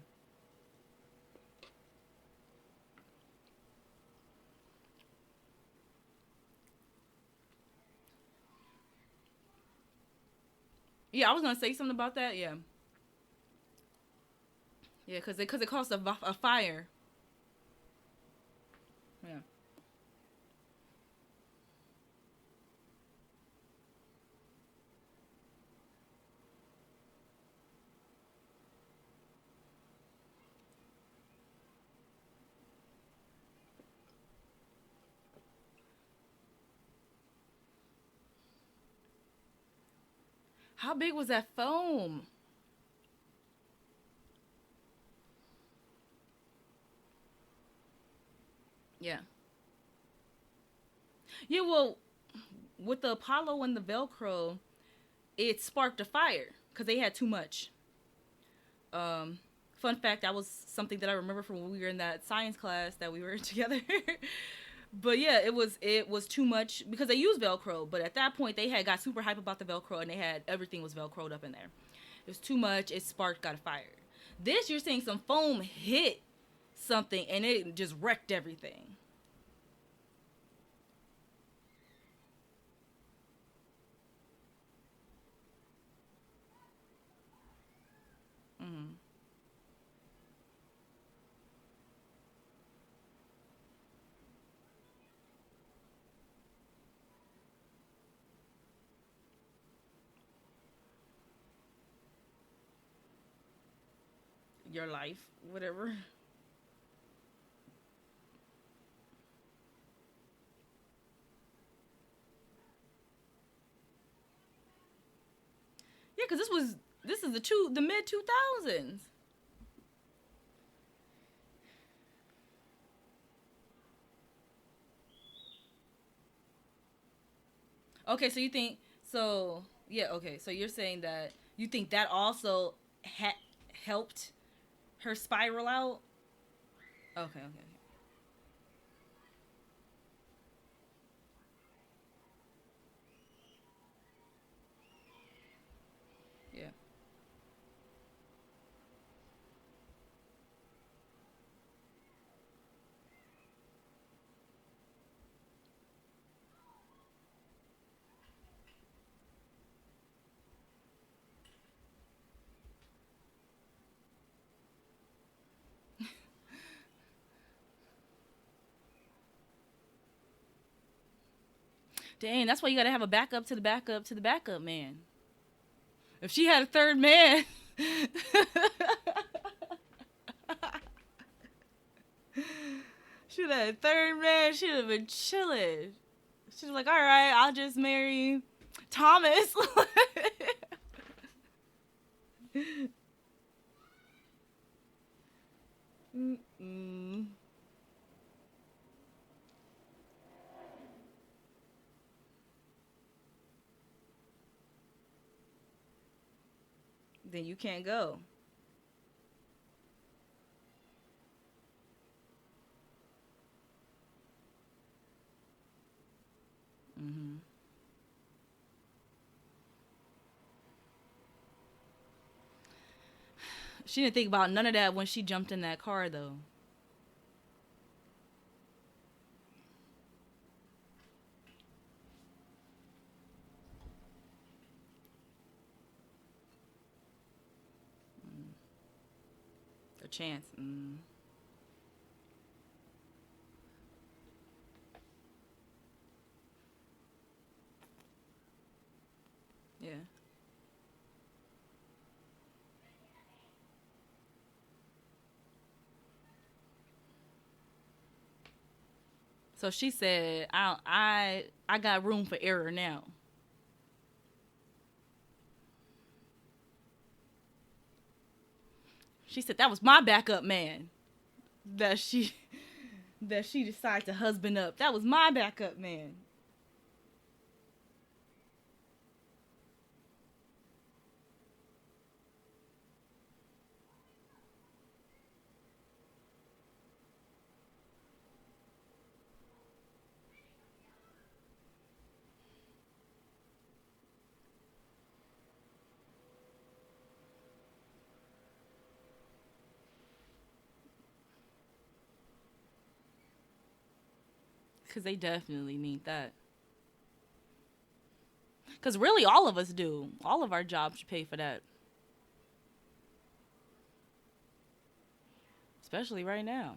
Yeah, I was gonna say something about that. Yeah, yeah, because it caused a fire. Yeah. How big was that foam? Yeah. Yeah. Well, with the Apollo and the Velcro, it sparked a fire because they had too much. Um, Fun fact, that was something that I remember from when we were in that science class that we were together. But yeah, it was too much because they used Velcro, but at that point they had got super hype about the Velcro and they had everything was Velcroed up in there. It was too much. It sparked, got a fire. This you're seeing some foam hit something and it just wrecked everything. Hmm. Your life, whatever. Yeah, because this is the mid 2000s. Okay, so you think so? Yeah. Okay, so you're saying that you think that also helped her spiral out. Okay. Okay. Yeah. Dang, that's why you gotta have a backup to the backup to the backup man. If she had a third man, she'd have had a third man. She'd have been chilling. She's like, all right, I'll just marry Thomas. Mm-mm. Then you can't go. Hmm. She didn't think about none of that when she jumped in that car, though. A chance. Mm. Yeah. So she said, I got room for error now. She said that was my backup man that she that she decided to husband up. That was my backup man. Cause they definitely need that. Cause really, all of us do. All of our jobs should pay for that, especially right now.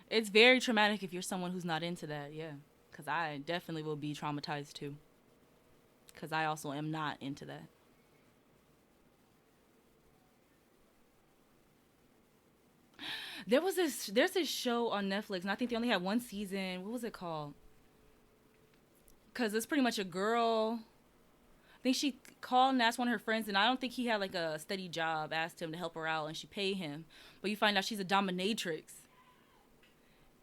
It's very traumatic if you're someone who's not into that. Yeah, cause I definitely will be traumatized too. Cause I also am not into that. There's this show on Netflix, and I think they only had one season. What was it called? Cause it's pretty much a girl. I think she called and asked one of her friends, and I don't think he had like a steady job. Asked him to help her out, and she paid him. But you find out she's a dominatrix,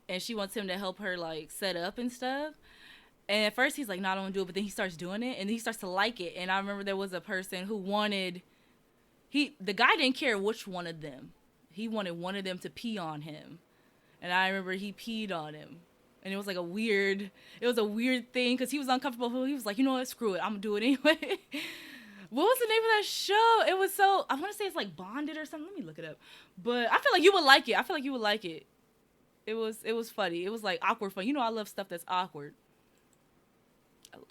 and she wants him to help her like set up and stuff. And at first he's like, "No, I don't want to do it," but then he starts doing it, and then he starts to like it. And I remember there was a person who wanted the guy didn't care which one of them. He wanted one of them to pee on him, and I remember he peed on him. And it was like it was a weird thing because he was uncomfortable. He was like, you know what, screw it, I'm gonna do it anyway. What was the name of that show? It was so, I want to say it's like Bonded or something. Let me look it up. But I feel like you would like it. I feel like you would like it. It was funny. It was like awkward fun. You know, I love stuff that's awkward.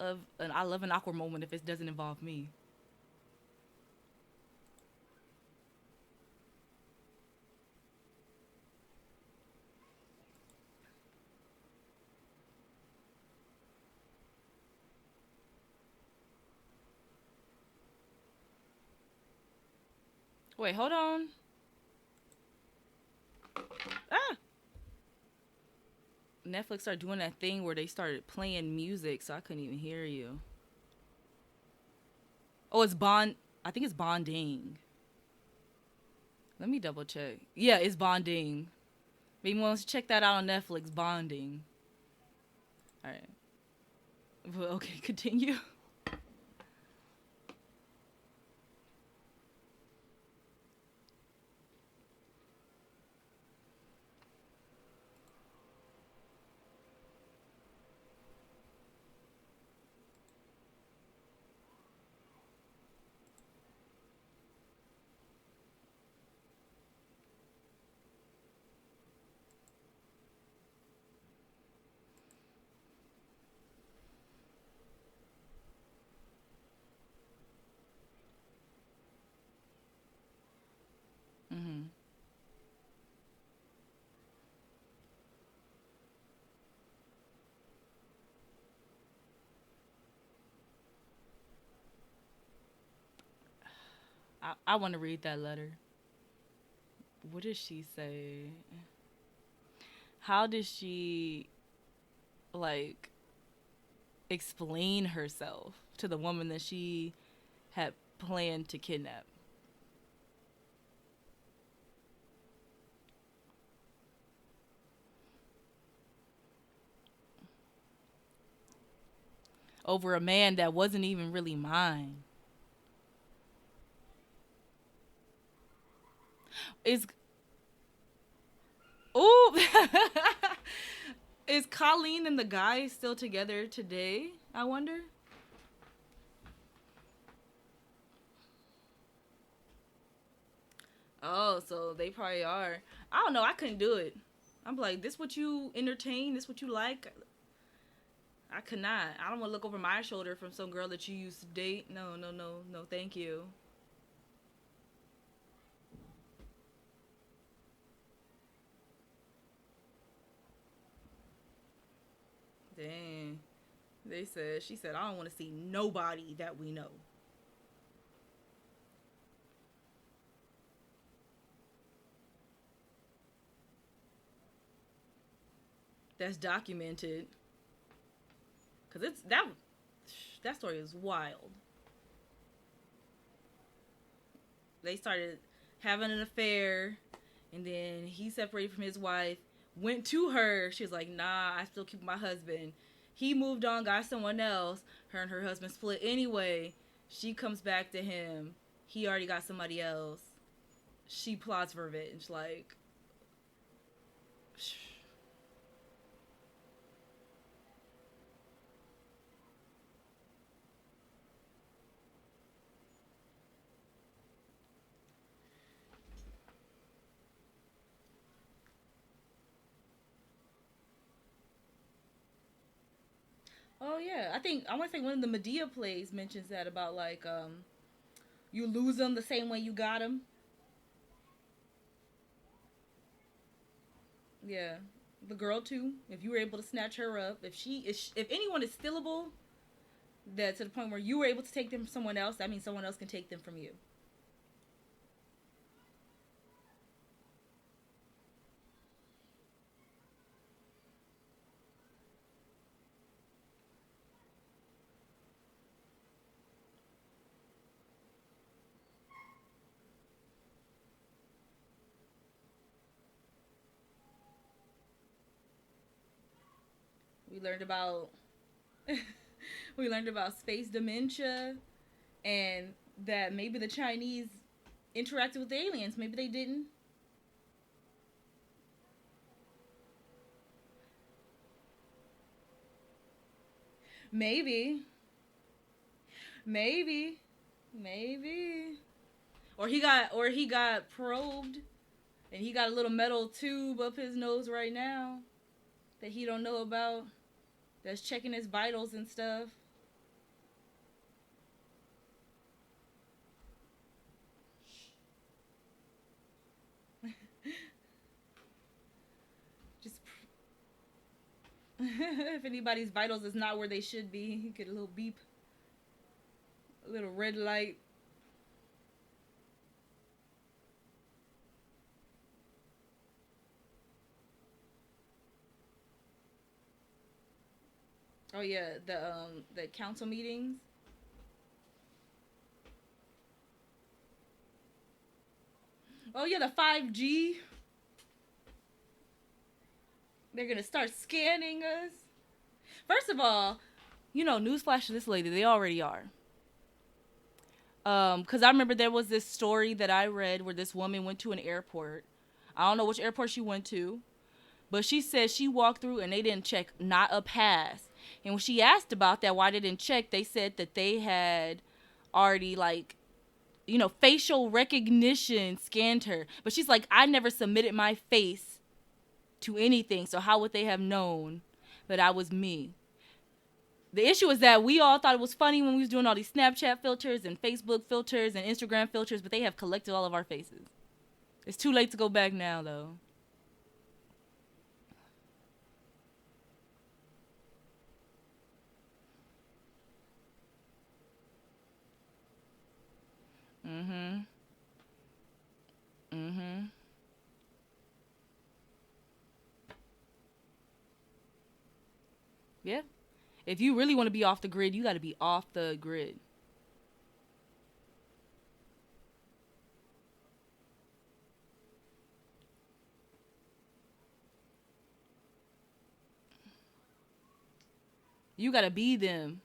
I love an awkward moment if it doesn't involve me. Wait, hold on. Ah, Netflix started doing that thing where they started playing music, so I couldn't even hear you. Oh, it's Bond. I think it's Bonding. Let me double check. Yeah, it's Bonding. Maybe wants to check that out on Netflix. Bonding. All right. Well, okay, continue. I want to read that letter. What did she say? How did she like explain herself to the woman that she had planned to kidnap? Over a man that wasn't even really mine. Is ooh is Colleen and the guy still together today? I wonder. Oh, so they probably are. I don't know. I couldn't do it. I'm like, this what you entertain? This what you like? I could not. I don't want to look over my shoulder from some girl that you used to date. No, no, no, no. Thank you. Dang. She said, I don't want to see nobody that we know. That's documented. Cause it's that story is wild. They started having an affair, and then he separated from his wife, went to her. She was like, nah, I still keep my husband. He moved on, got someone else. Her and her husband split anyway. She comes back to him. He already got somebody else. She plots revenge. Like, oh yeah. I want to say one of the Medea plays mentions that about like you lose them the same way you got them. Yeah, the girl too. If you were able to snatch her up, if anyone is stillable, that to the point where you were able to take them from someone else, that means someone else can take them from you. We learned about we learned about space dementia and that maybe the Chinese interacted with the aliens. Maybe they didn't. Maybe. Maybe. Maybe. Or he got probed and he got a little metal tube up his nose right now that he don't know about. That's checking his vitals and stuff. Just if anybody's vitals is not where they should be, you get a little beep, a little red light. Oh yeah, the council meetings. Oh yeah, the 5G. They're gonna start scanning us. First of all, newsflash to this lady, they already are. Because I remember there was this story that I read where this woman went to an airport. I don't know which airport she went to, but she said she walked through and they didn't check not a pass. And when she asked about that, why they didn't check, they said that they had already like facial recognition scanned her. But she's like, I never submitted my face to anything, so how would they have known that I was me? The issue is that we all thought it was funny when we was doing all these Snapchat filters and Facebook filters and Instagram filters, but they have collected all of our faces. It's too late to go back now, though. Mm-hmm. Mm-hmm. Yeah. If you really want to be off the grid, you got to be off the grid. You got to be them.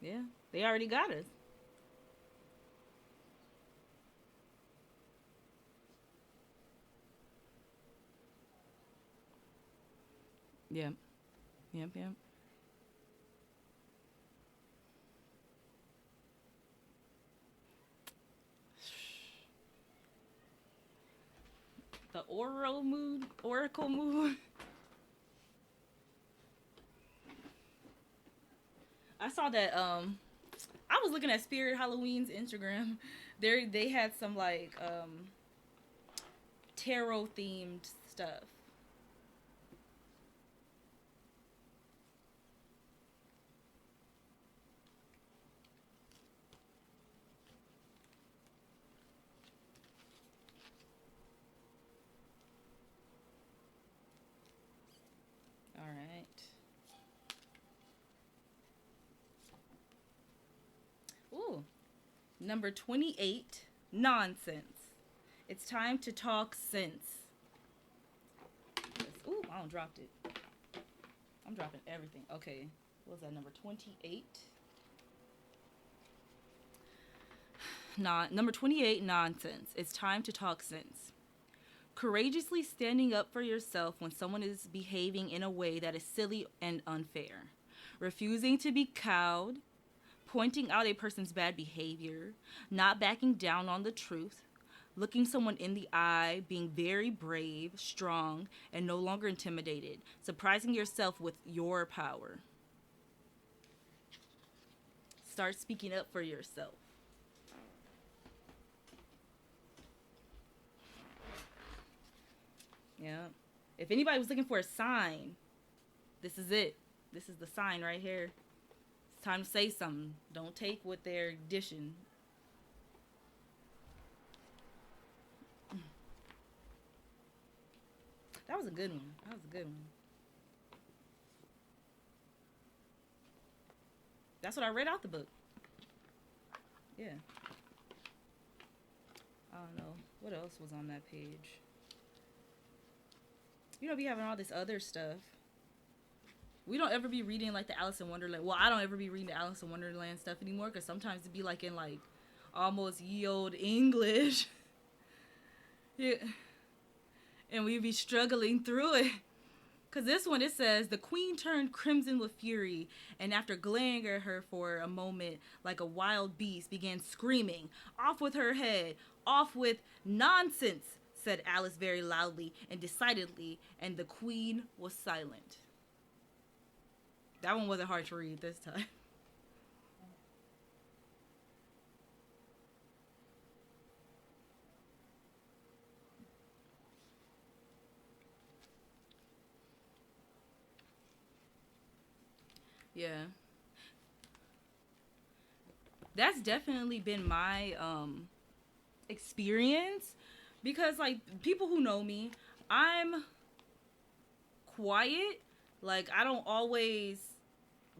Yeah. They already got us. Yep. Yep. Yep. The oral mood, oracle mood. I saw that. I was looking at Spirit Halloween's Instagram. They had some like tarot themed stuff. All right. Ooh, number 28. Nonsense. It's time to talk sense. Ooh, I don't dropped it. I'm dropping everything. Okay. What was that, number 28? Number 28, nonsense. It's time to talk sense. Courageously standing up for yourself when someone is behaving in a way that is silly and unfair. Refusing to be cowed, pointing out a person's bad behavior, not backing down on the truth, looking someone in the eye, being very brave, strong, and no longer intimidated, surprising yourself with your power. Start speaking up for yourself. Yeah. If anybody was looking for a sign, this is it. This is the sign right here. It's time to say something. Don't take what they're dishing. That was a good one. That was a good one. That's what I read out the book. Yeah. I don't know. What else was on that page? You know, be having all this other stuff. We don't ever be reading like the Alice in Wonderland. Well, I don't ever be reading the Alice in Wonderland stuff anymore because sometimes it'd be like in like almost ye old English. Yeah. And we'd be struggling through it. Because this one, it says, the queen turned crimson with fury, and after glaring at her for a moment like a wild beast, began screaming, "Off with her head! Off with nonsense!" said Alice very loudly and decidedly, and the queen was silent. That one wasn't hard to read this time. Yeah. That's definitely been my experience because like people who know me, I'm quiet. Like I don't always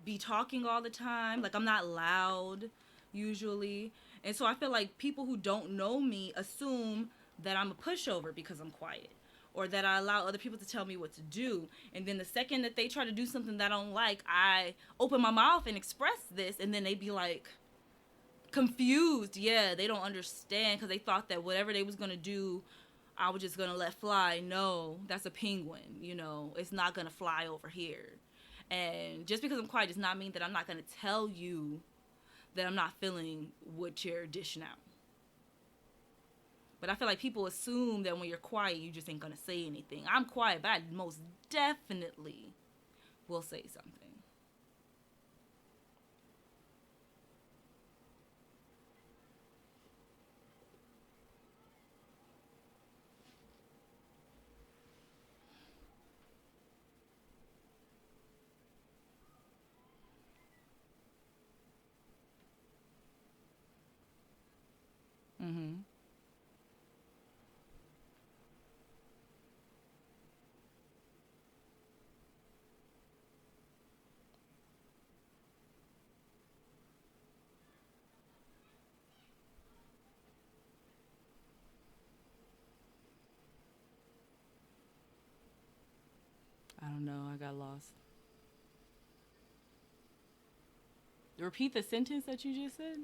be talking all the time. Like I'm not loud usually. And so I feel like people who don't know me assume that I'm a pushover because I'm quiet or that I allow other people to tell me what to do. And then the second that they try to do something that I don't like, I open my mouth and express this and then they be like confused. Yeah, they don't understand because they thought that whatever they was going to do, I was just going to let fly. No, that's a penguin, you know. It's not going to fly over here. And just because I'm quiet does not mean that I'm not going to tell you that I'm not feeling what you're dishing out. But I feel like people assume that when you're quiet, you just ain't going to say anything. I'm quiet, but I most definitely will say something. I don't know. I got lost. Repeat the sentence that you just said.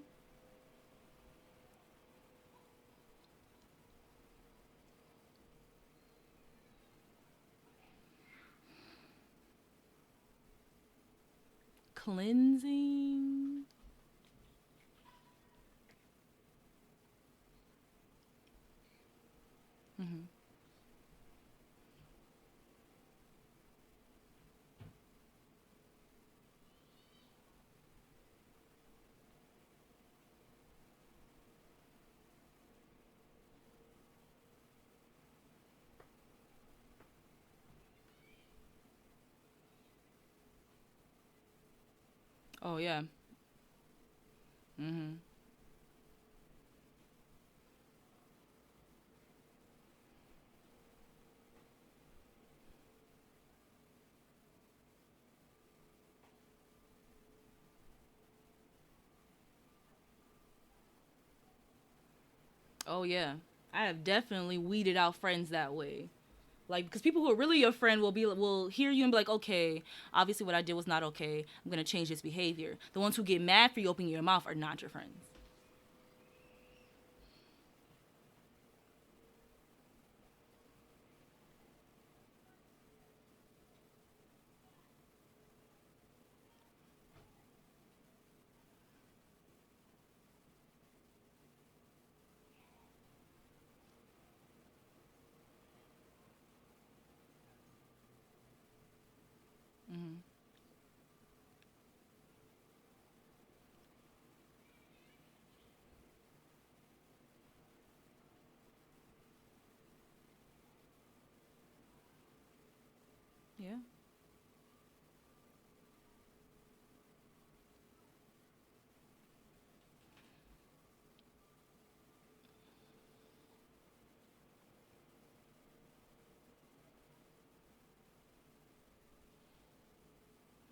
Cleansing. Hmm. Oh yeah. Hmm. Oh yeah. I have definitely weeded out friends that way. Like, because people who are really your friend will hear you and be like, okay, obviously what I did was not okay. I'm gonna change this behavior. The ones who get mad for you opening your mouth are not your friends. Hmm. Yeah.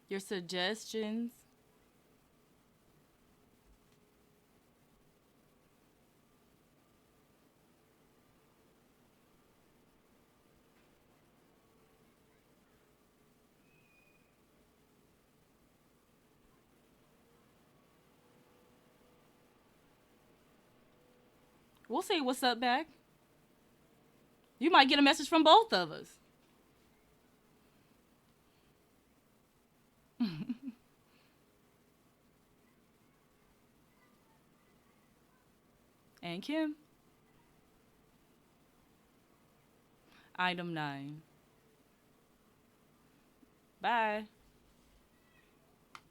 Your suggestions. We'll say what's up back. You might get a message from both of us. And Kim, item 9. Bye.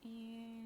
And